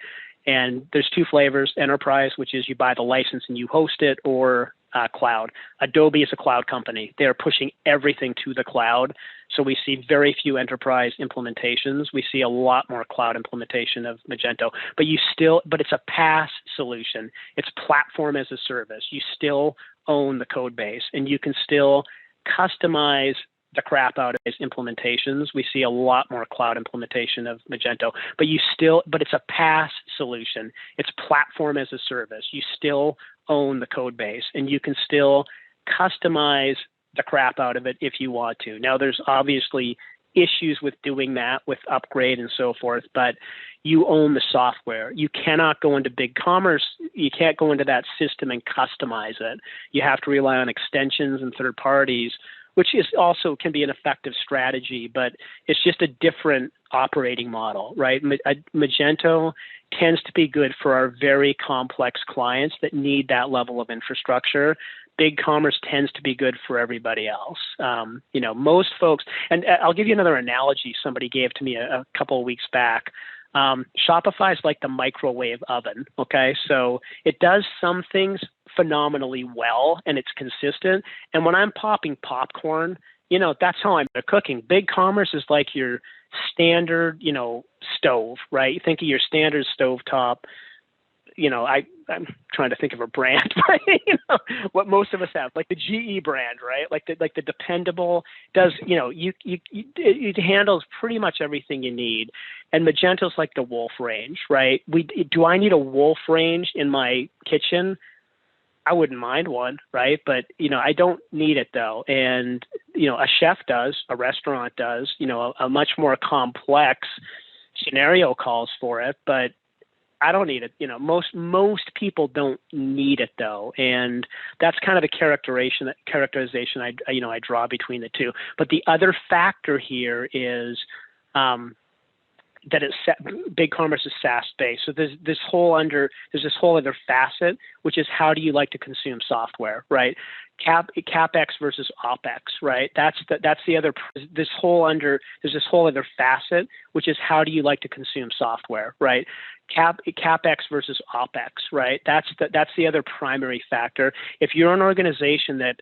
And there's two flavors: enterprise, which is you buy the license and you host it, or cloud. Adobe is a cloud company. They're pushing everything to the cloud. So we see very few enterprise implementations. We see a lot more cloud implementation of Magento, but it's a PaaS solution. It's platform as a service. You still own the code base, and you can still customize the crap out of these implementations. We see a lot more cloud implementation of Magento, but it's a PaaS solution. It's platform as a service. You still own the code base, and you can still customize the crap out of it if you want to. Now, there's obviously issues with doing that with upgrade and so forth, but you own the software. You cannot go into BigCommerce. You can't go into that system and customize it. You have to rely on extensions and third parties, which is also can be an effective strategy, but it's just a different operating model, right? Magento tends to be good for our very complex clients that need that level of infrastructure, BigCommerce tends to be good for everybody else. Most folks, and I'll give you another analogy somebody gave to me a couple of weeks back. Shopify is like the microwave oven. Okay. So it does some things phenomenally well and it's consistent. And when I'm popping popcorn, that's how I'm cooking. BigCommerce is like your standard, stove, right? Think of your standard stovetop. I'm trying to think of a brand, but what most of us have, like the GE brand, right? Like the dependable does, it handles pretty much everything you need. And Magento's like the Wolf range, right? Do I need a Wolf range in my kitchen? I wouldn't mind one, right? But, I don't need it though. And, a chef does, a restaurant does, a much more complex scenario calls for it, but I don't need it. Most people don't need it though. And that's kind of the characterization I draw between the two. But the other factor here is, that BigCommerce is SaaS based. So there's this whole other facet, which is how do you like to consume software, right? CapEx versus OpEx, right? That's the other. There's this whole other facet, which is how do you like to consume software, right? CapEx versus OpEx, right? That's the other primary factor. If you're an organization that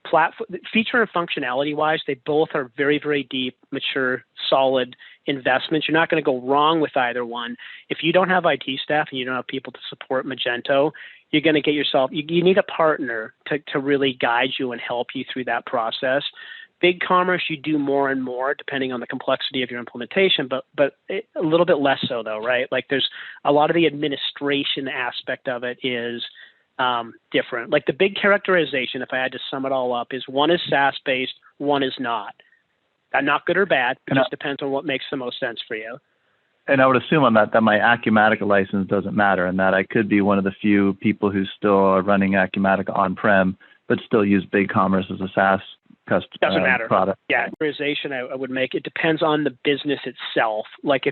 platform, feature and functionality wise, they both are very, very deep, mature, solid investments. You're not going to go wrong with either one. If you don't have IT staff and you don't have people to support Magento, you're going to get yourself, you need a partner to really guide you and help you through that process. BigCommerce, you do more and more depending on the complexity of your implementation, but a little bit less so though, right? Like there's a lot of the administration aspect of it is different. Like the big characterization, if I had to sum it all up, is one is SaaS-based, one is not. Not good or bad. It just depends on what makes the most sense for you. And I would assume on that my Acumatica license doesn't matter, and that I could be one of the few people who still are running Acumatica on-prem, but still use BigCommerce as a SaaS doesn't matter. Product. Yeah, characterization I would make, it depends on the business itself. Like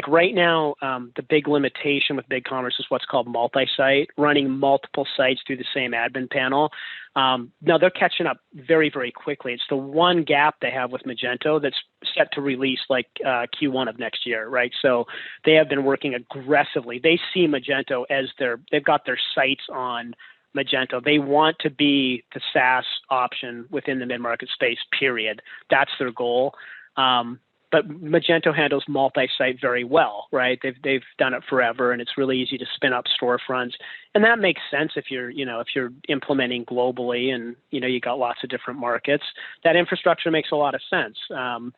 right now, the big limitation with BigCommerce is what's called multi-site, running multiple sites through the same admin panel. Now they're catching up very, very quickly. It's the one gap they have with Magento that's set to release like Q1 of next year, right? So they have been working aggressively. They see Magento as they've got their sights on Magento. They want to be the SaaS option within the mid-market space, period. That's their goal. But Magento handles multi-site very well, right? They've done it forever, and it's really easy to spin up storefronts. And that makes sense if you're implementing globally and, you got lots of different markets. That infrastructure makes a lot of sense. So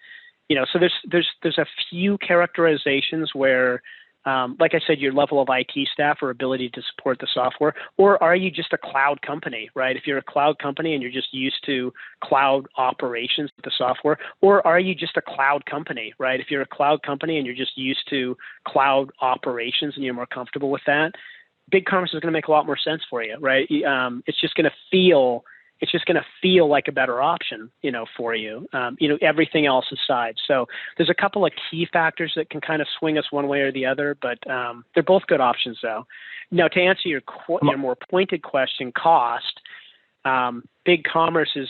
there's a few characterizations where, like I said, your level of IT staff or ability to support the software, or are you just a cloud company, right? If you're a cloud company and you're just used to cloud operations with the software, or are you just a cloud company, right? If you're a cloud company and you're just used to cloud operations and you're more comfortable with that, BigCommerce is going to make a lot more sense for you, right? It's just going to feel like a better option, for you, everything else aside. So there's a couple of key factors that can kind of swing us one way or the other, but they're both good options though. Now to answer your more pointed question, cost, BigCommerce is,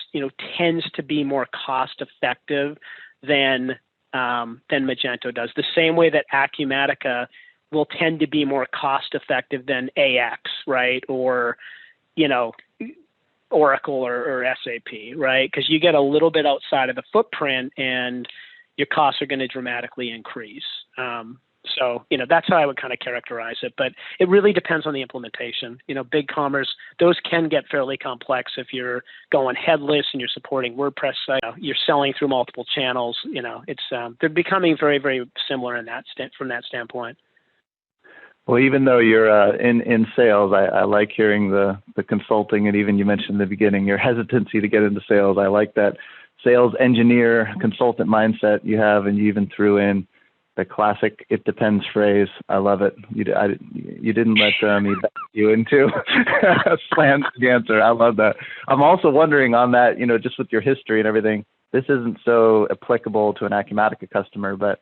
tends to be more cost effective than Magento does. The same way that Acumatica will tend to be more cost effective than AX, right? Or, Oracle or SAP, right? Because you get a little bit outside of the footprint and your costs are going to dramatically increase. So that's how I would kind of characterize it. But it really depends on the implementation. BigCommerce, those can get fairly complex if you're going headless and you're supporting WordPress site. You're selling through multiple channels. They're becoming very, very similar from that standpoint. Well, even though you're in sales, I like hearing the consulting, and even you mentioned in the beginning your hesitancy to get into sales. I like that sales engineer consultant mindset you have, and you even threw in the classic "it depends" phrase. I love it. You didn't let me back you into a slant answer. I love that. I'm also wondering on that, just with your history and everything, this isn't so applicable to an Acumatica customer, but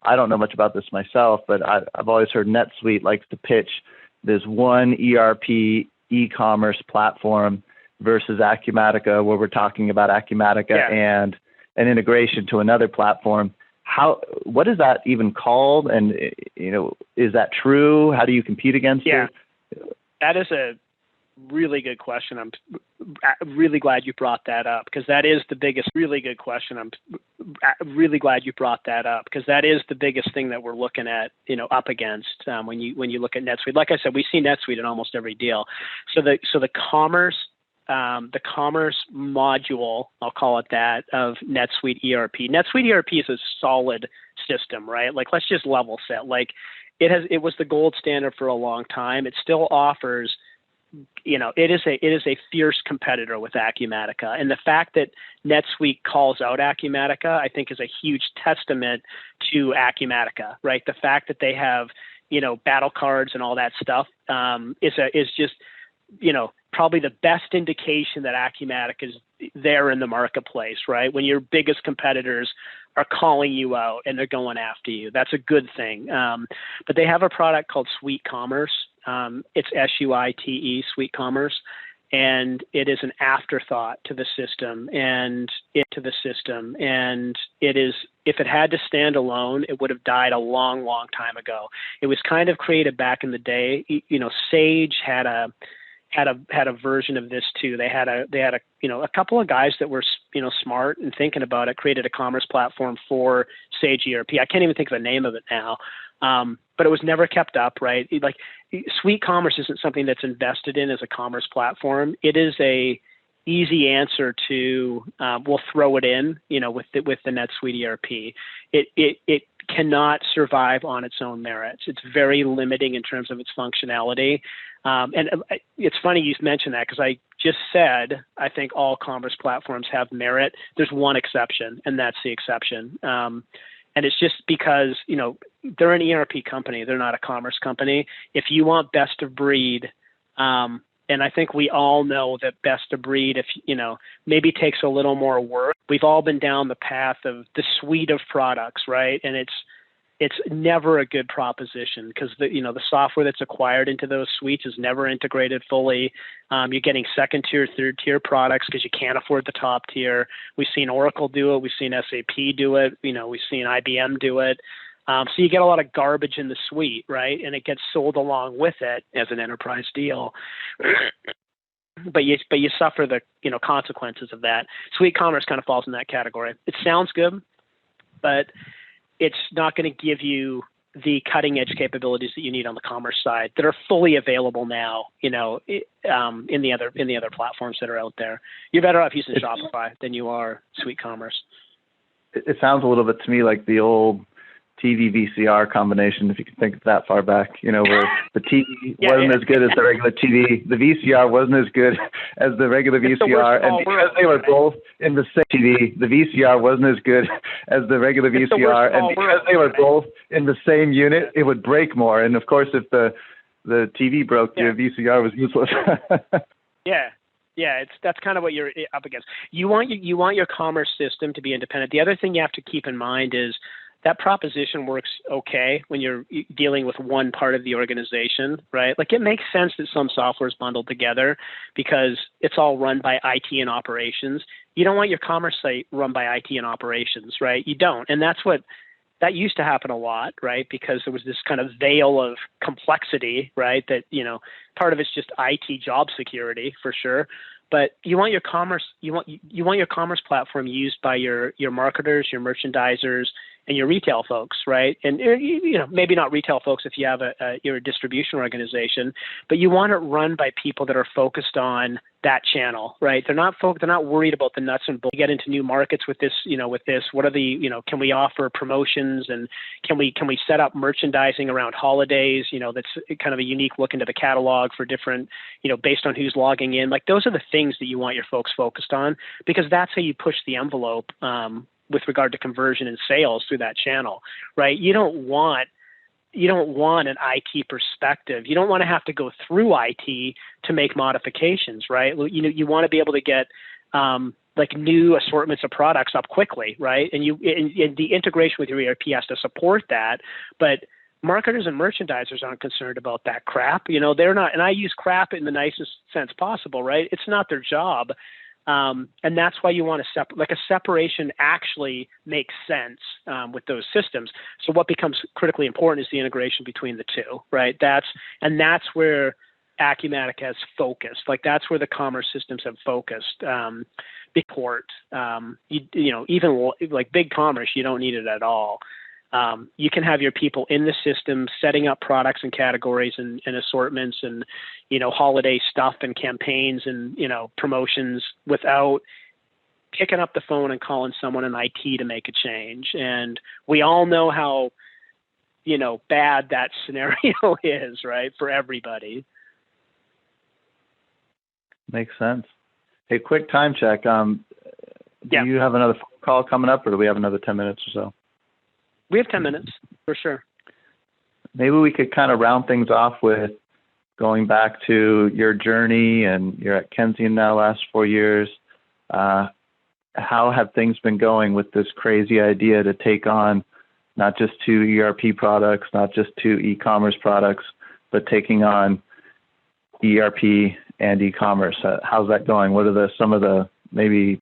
I don't know much about this myself, but I've always heard NetSuite likes to pitch this one ERP e-commerce platform, versus Acumatica, where we're talking about Acumatica and an integration to another platform. What is that even called? And, is that true? How do you compete against it? That is a really good question. I'm really glad you brought that up, because that is the biggest, really good question. I'm really glad you brought that up, because that is the biggest thing that we're looking at, up against when you look at NetSuite. Like I said, we see NetSuite in almost every deal. So the commerce module, I'll call it that, of NetSuite ERP. NetSuite ERP is a solid system, right? Like, let's just level set. Like, it was the gold standard for a long time. It still offers, it is a fierce competitor with Acumatica. And the fact that NetSuite calls out Acumatica, I think, is a huge testament to Acumatica, right? The fact that they have, battle cards and all that stuff is just, probably the best indication that Acumatica is there in the marketplace, right? When your biggest competitors are calling you out and they're going after you, that's a good thing. But they have a product called Suite Commerce. It's SUITE, Suite Commerce, and it is an afterthought to the system. And it is, if it had to stand alone, it would have died a long, long time ago. It was kind of created back in the day. Sage had a version of this too. They had a couple of guys that were smart and thinking about it, created a commerce platform for Sage ERP. I can't even think of the name of it now, but it was never kept up, right? Like, Suite Commerce isn't something that's invested in as a commerce platform. It is a easy answer to we'll throw it in, with the NetSuite ERP. It cannot survive on its own merits. It's very limiting in terms of its functionality. And it's funny you mentioned that, because I just said I think all commerce platforms have merit. There's one exception, and that's the exception. And it's just because, they're an ERP company. They're not a commerce company. If you want best of breed, and I think we all know that best of breed, if, maybe takes a little more work. We've all been down the path of the suite of products, right? And it's never a good proposition, because the software that's acquired into those suites is never integrated fully. You're getting second tier, third tier products because you can't afford the top tier. We've seen Oracle do it. We've seen SAP do it. We've seen IBM do it. So you get a lot of garbage in the suite, right? And it gets sold along with it as an enterprise deal. But you suffer the consequences of that. Suite Commerce kind of falls in that category. It sounds good, but it's not going to give you the cutting edge capabilities that you need on the commerce side that are fully available now, in the other platforms that are out there. You're better off using Shopify than you are Suite Commerce. It sounds a little bit to me like the old TV VCR combination, if you can think that far back, where the TV wasn't as good as the regular TV. The VCR wasn't as good as the regular VCR. And because they were both in the same TV, the VCR wasn't as good as the regular VCR. And because they were both in the same unit, it would break more. And of course, if the TV broke, the VCR was useless. Yeah, that's kind of what you're up against. You want your commerce system to be independent. The other thing you have to keep in mind is that proposition works okay when you're dealing with one part of the organization, right? Like, it makes sense that some software is bundled together because it's all run by IT and operations. You don't want your commerce site run by IT and operations, right? You don't. And that used to happen a lot, right? Because there was this kind of veil of complexity, right? That, part of it's just IT job security for sure. But you want your commerce, you want your commerce platform used by your marketers, your merchandisers, and your retail folks, right? And maybe not retail folks if you have you're a distribution organization, but you want it run by people that are focused on that channel, right? They're not worried about the nuts and bolts. You get into new markets with this, what are the, can we offer promotions, and can we set up merchandising around holidays, that's kind of a unique look into the catalog for different, based on who's logging in. Like, those are the things that you want your folks focused on, because that's how you push the envelope, with regard to conversion and sales through that channel, right? You don't want an IT perspective. You don't want to have to go through IT to make modifications, right? You want to be able to get like new assortments of products up quickly, right? And the integration with your ERP has to support that. But Marketers and merchandisers aren't concerned about that crap. They're not, and I use crap in the nicest sense possible, right? It's not their job. And that's why you want to a separation actually makes sense with those systems. So what becomes critically important is the integration between the two, right? That's where Acumatica has focused. That's where the commerce systems have focused. Even like big commerce, you don't need it at all. You can have your people in the system setting up products and categories and assortments and, holiday stuff and campaigns and, promotions without picking up the phone and calling someone in IT to make a change. And we all know how, bad that scenario is, right, for everybody. Makes sense. Hey, quick time check. Do you have another phone call coming up, or do we have another 10 minutes or so? We have 10 minutes, for sure. Maybe we could kind of round things off with going back to your journey, and you're at Kensington now last 4 years. How have things been going with this crazy idea to take on not just 2 ERP products, not just 2 e-commerce products, but taking on ERP and e-commerce? How's that going? What are some of the maybe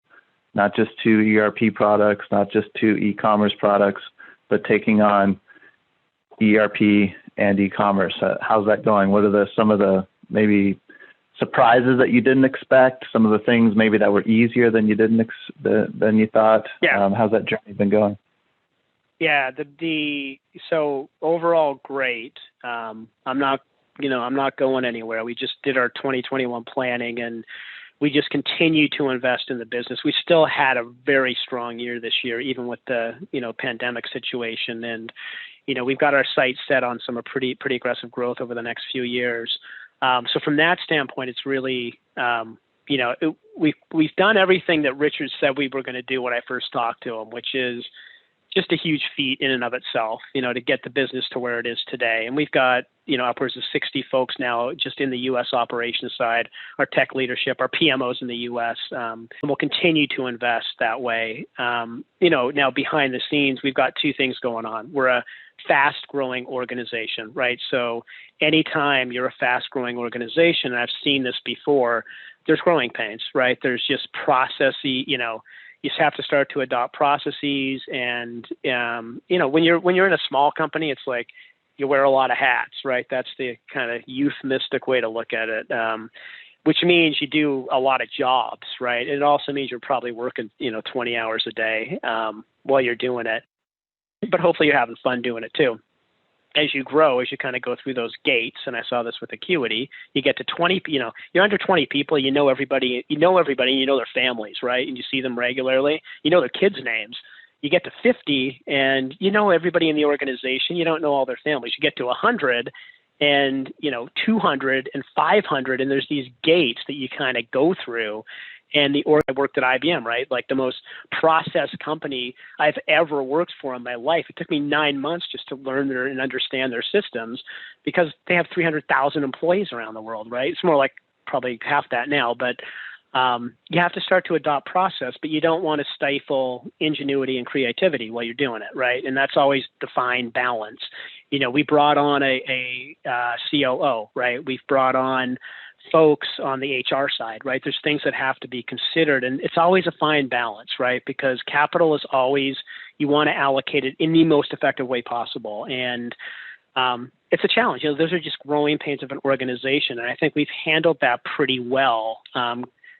not just 2 ERP products, not just 2 e-commerce products, but taking on ERP and e-commerce? How's that going? What are some of the maybe surprises that you didn't expect? Some of the things maybe that were easier than you than you thought? Yeah. How's that journey been going? Yeah. So overall, great. I'm not going anywhere. We just did our 2021 planning, and we just continue to invest in the business. We still had a very strong year this year, even with the, pandemic situation. And, we've got our sights set on some pretty aggressive growth over the next few years. So from that standpoint, it's really, we've done everything that Richard said we were going to do when I first talked to him, which is just a huge feat in and of itself, to get the business to where it is today. And we've got, upwards of 60 folks now just in the U.S. operations side, our tech leadership, our PMOs in the U.S. And we'll continue to invest that way. Now behind the scenes, we've got 2 things going on. We're a fast-growing organization, right? So anytime you're a fast-growing organization, and I've seen this before, there's growing pains, right? There's just processy, you just have to start to adopt processes. And, when you're in a small company, it's like you wear a lot of hats, right? That's the kind of euphemistic way to look at it, which means you do a lot of jobs, right? It also means you're probably working, 20 hours a day while you're doing it. But hopefully you're having fun doing it too. As you grow, as you kind of go through those gates, and I saw this with Acuity, you get to 20, you're under 20 people, you know everybody, you know their families, right? And you see them regularly, you know their kids' names. You get to 50 and you know everybody in the organization, you don't know all their families. You get to 100 and, 200 and 500, and there's these gates that you kind of go through. And I worked at IBM, right? Like the most process company I've ever worked for in my life. It took me 9 months just to learn and understand their systems because they have 300,000 employees around the world, right? It's more like probably half that now, but you have to start to adopt process, but you don't want to stifle ingenuity and creativity while you're doing it, right? And that's always the fine balance. We brought on a COO, right? We've brought on folks on the HR side, right? There's things that have to be considered, and it's always a fine balance, right? Because capital is always, you want to allocate it in the most effective way possible. And it's a challenge. Those are just growing pains of an organization. And I think we've handled that pretty well,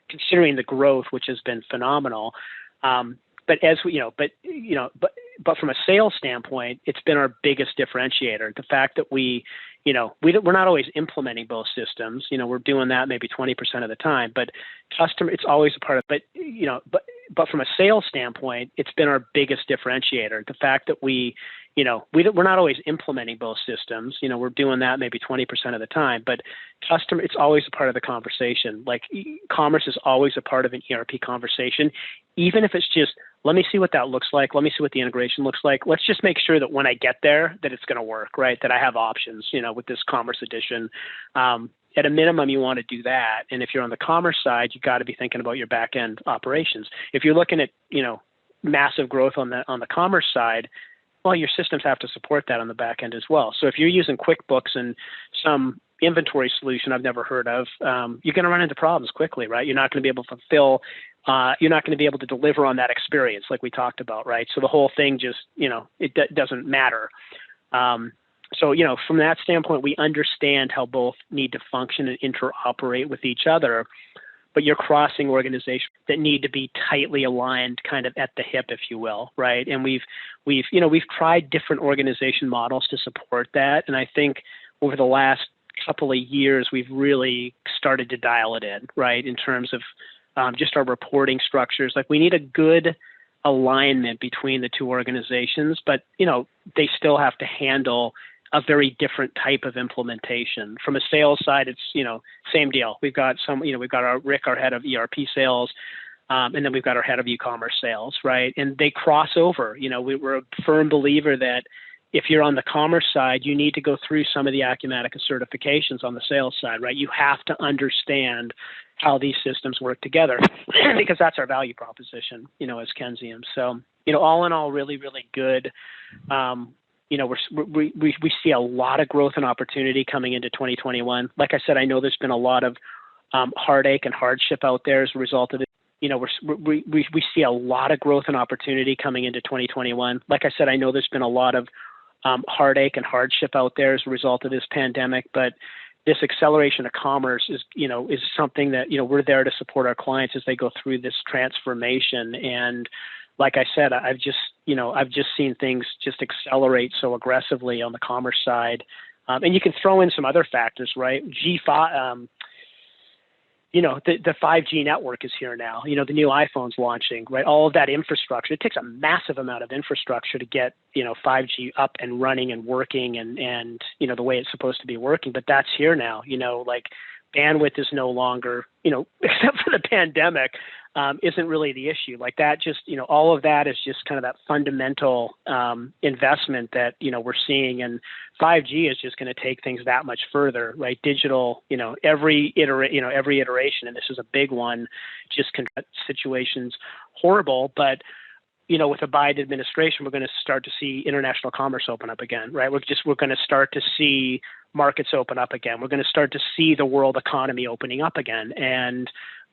considering the growth, which has been phenomenal. But as we, but from a sales standpoint, it's been our biggest differentiator. The fact that we're not always implementing both systems. We're doing that maybe 20% of the time, but it's always a part of, but from a sales standpoint, it's been our biggest differentiator. The fact that we're not always implementing both systems. We're doing that maybe 20% of the time, but it's always a part of the conversation. Like commerce is always a part of an ERP conversation, even if it's just, let me see what that looks like. Let me see what the integration looks like. Let's just make sure that when I get there, that it's going to work, right? That I have options, with this commerce edition. At a minimum, you want to do that. And if you're on the commerce side, you got to be thinking about your back end operations. If you're looking at, massive growth on the commerce side, Well, your systems have to support that on the back end as well. So if you're using QuickBooks and some inventory solution I've never heard of, you're going to run into problems quickly, right? You're not going to be able to fulfill, you're not going to be able to deliver on that experience like we talked about, right? So the whole thing just, it doesn't matter. So, from that standpoint, we understand how both need to function and interoperate with each other, but you're crossing organizations that need to be tightly aligned kind of at the hip, if you will, right? And we've tried different organization models to support that. And I think over the last couple of years, we've really started to dial it in, right? In terms of just our reporting structures. Like we need a good alignment between the two organizations, but, they still have to handle a very different type of implementation. From a sales side, it's, same deal. We've got our Rick, our head of ERP sales, and then we've got our head of eCommerce sales, right? And they cross over. We're a firm believer that if you're on the commerce side, you need to go through some of the Acumatica certifications on the sales side, right? You have to understand how these systems work together because that's our value proposition, as Kensium. So, all in all, really, really good. We see a lot of growth and opportunity coming into 2021. Like I said, I know there's been a lot of heartache and hardship out there as a result of it. We see a lot of growth and opportunity coming into 2021. Like I said, I know there's been a lot of heartache and hardship out there as a result of this pandemic, but this acceleration of commerce is something that, we're there to support our clients as they go through this transformation. And like I said, I've just seen things just accelerate so aggressively on the commerce side. And you can throw in some other factors, right? G5, the 5G network is here now. The new iPhone's launching, right? All of that infrastructure. It takes a massive amount of infrastructure to get, 5G up and running and working and the way it's supposed to be working. But that's here now. Like bandwidth is no longer, except for the pandemic, isn't really the issue. Like that just, all of that is just kind of that fundamental investment that, we're seeing. And 5G is just going to take things that much further, right? Digital, every iteration, and this is a big one, just situations horrible. But, with the Biden administration, we're going to start to see international commerce open up again, right? We're going to start to see markets open up again. We're going to start to see the world economy opening up again. And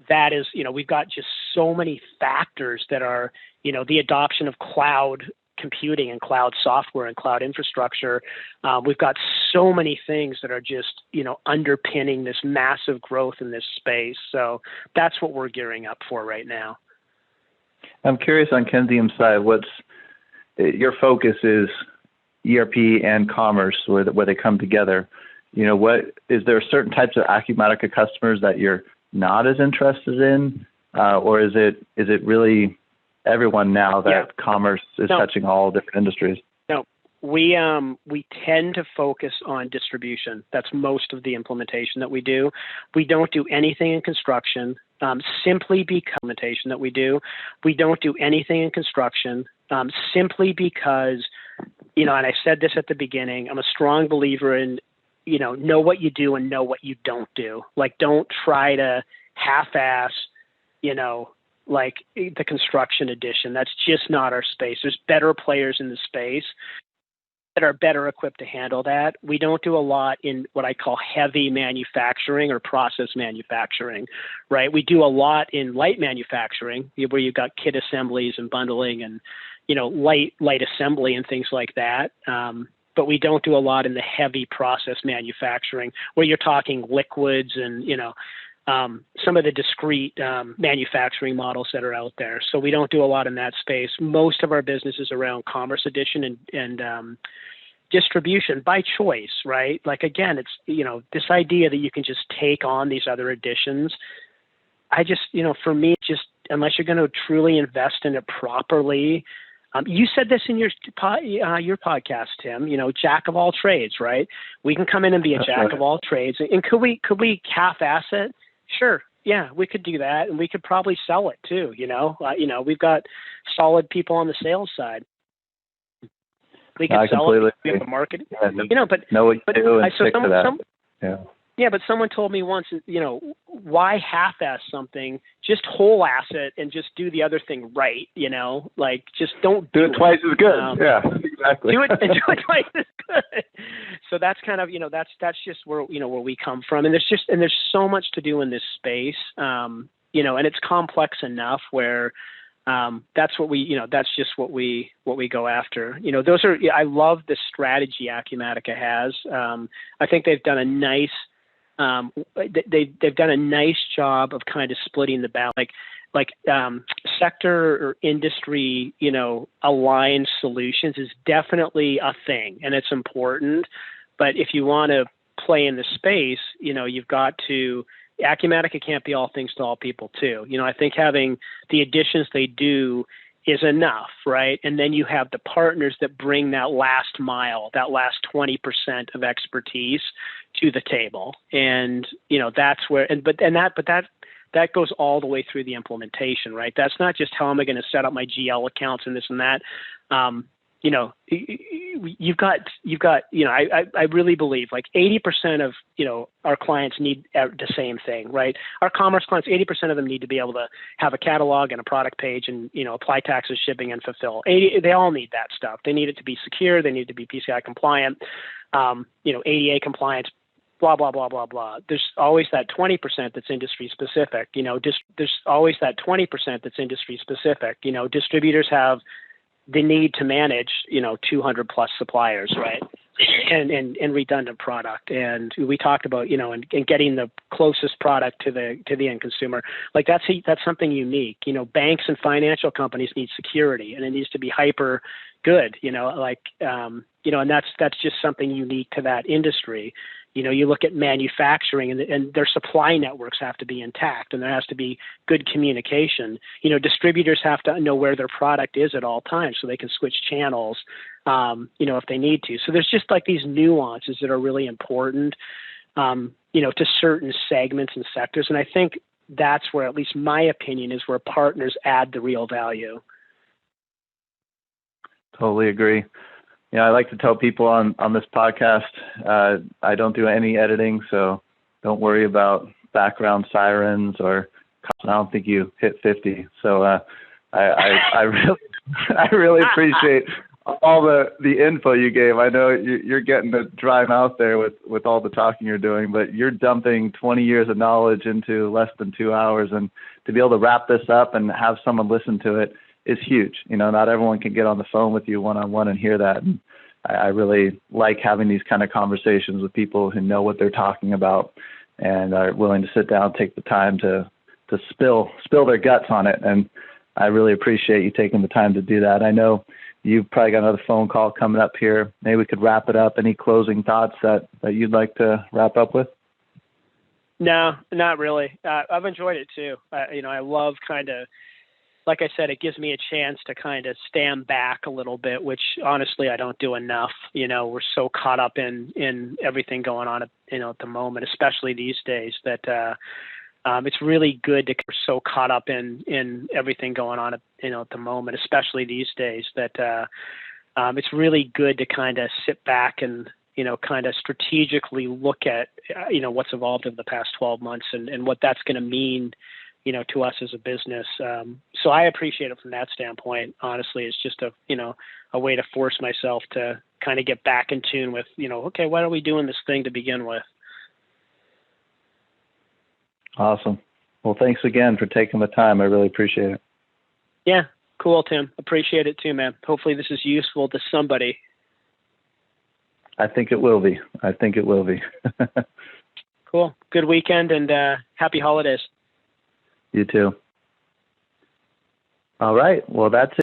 that is, we've got just so many factors that are, the adoption of cloud computing and cloud software and cloud infrastructure. We've got so many things that are just, underpinning this massive growth in this space. So that's what we're gearing up for right now. I'm curious on Kensium's side, your focus is ERP and commerce where they come together. Is there certain types of Acumatica customers that you're not as interested in, or is it really everyone now that commerce is touching all different industries? No, we tend to focus on distribution. That's most of the implementation that we do. We don't do anything in construction. Simply because implementation that we do. We don't do anything in construction simply because, and I said this at the beginning, I'm a strong believer in, know what you do and know what you don't do. Like, don't try to half-ass, like the construction edition. That's just not our space. There's better players in the space that are better equipped to handle that. We don't do a lot in what I call heavy manufacturing or process manufacturing, right? We do a lot in light manufacturing where you've got kit assemblies and bundling and, light assembly and things like that. But we don't do a lot in the heavy process manufacturing where you're talking liquids and, some of the discrete manufacturing models that are out there. So we don't do a lot in that space. Most of our business is around Commerce Edition and distribution by choice, right? Like, again, it's, this idea that you can just take on these other editions. I just, for me, just unless you're going to truly invest in it properly. You said this in your podcast, Tim, jack of all trades, right? We can come in and be a jack of all trades. And could we half-ass it? Sure. Yeah, we could do that. And we could probably sell it too. We've got solid people on the sales side. We can sell it. We have a market, but know what you do and stick to that. Yeah, but someone told me once, why half-ass something? Just whole-ass it and just do the other thing right. Like, just don't do it twice as good. exactly. Do it and do it twice as good. So that's kind of, that's just where, where we come from. And there's so much to do in this space, and it's complex enough where, that's what that's just what we go after. I love the strategy Acumatica has. I think they've done a nice, they've done a nice job of kind of splitting the balance, like sector or industry, aligned solutions is definitely a thing, and it's important. But if you want to play in the space, you've got to. Acumatica can't be all things to all people too. I think having the additions they do is enough, right? And then you have the partners that bring that last mile, that last 20% of expertise to the table. And, that's where, that goes all the way through the implementation, right? That's not just how am I going to set up my GL accounts and this and that. You've got, I really believe like 80% of, our clients need the same thing, right? Our commerce clients, 80% of them need to be able to have a catalog and a product page and, apply taxes, shipping, and fulfill. They all need that stuff. They need it to be secure. They need to be PCI compliant, ADA compliance, blah, blah, blah, blah, blah. There's always that 20% that's industry specific, there's always that 20% that's industry specific. Distributors have the need to manage, 200 plus suppliers, right? And redundant product. And we talked about, and getting the closest product to the end consumer. Like that's something unique. Banks and financial companies need security, and it needs to be hyper good, and that's just something unique to that industry. You look at manufacturing and their supply networks have to be intact, and there has to be good communication. Distributors have to know where their product is at all times so they can switch channels, if they need to. So there's just like these nuances that are really important, to certain segments and sectors. And I think that's where, at least my opinion, is where partners add the real value. Totally agree. I like to tell people on this podcast, I don't do any editing, so don't worry about background sirens or I don't think you hit 50. So I really appreciate all the info you gave. I know you're getting the dry mouth there with all the talking you're doing, but you're dumping 20 years of knowledge into less than 2 hours, and to be able to wrap this up and have someone listen to it is huge. Not everyone can get on the phone with you one-on-one and hear that. And I really like having these kind of conversations with people who know what they're talking about and are willing to sit down, take the time to spill their guts on it. And I really appreciate you taking the time to do that. I know you've probably got another phone call coming up here. Maybe we could wrap it up. Any closing thoughts that you'd like to wrap up with? No, not really. I've enjoyed it too. I love kind of, like I said, it gives me a chance to kind of stand back a little bit, which honestly I don't do enough. We're so caught up in everything going on, at the moment, especially these days, that it's really good to. We're so caught up in everything going on, at the moment, especially these days, that it's really good to kind of sit back and kind of strategically look at what's evolved over the past 12 months and what that's going to mean, to us as a business. So I appreciate it from that standpoint. Honestly, it's just a way to force myself to kind of get back in tune with, okay, why are we doing this thing to begin with? Awesome. Well, thanks again for taking the time. I really appreciate it. Yeah, cool, Tim. Appreciate it too, man. Hopefully this is useful to somebody. I think it will be. Cool. Good weekend and happy holidays. You too. All right. Well, that's it.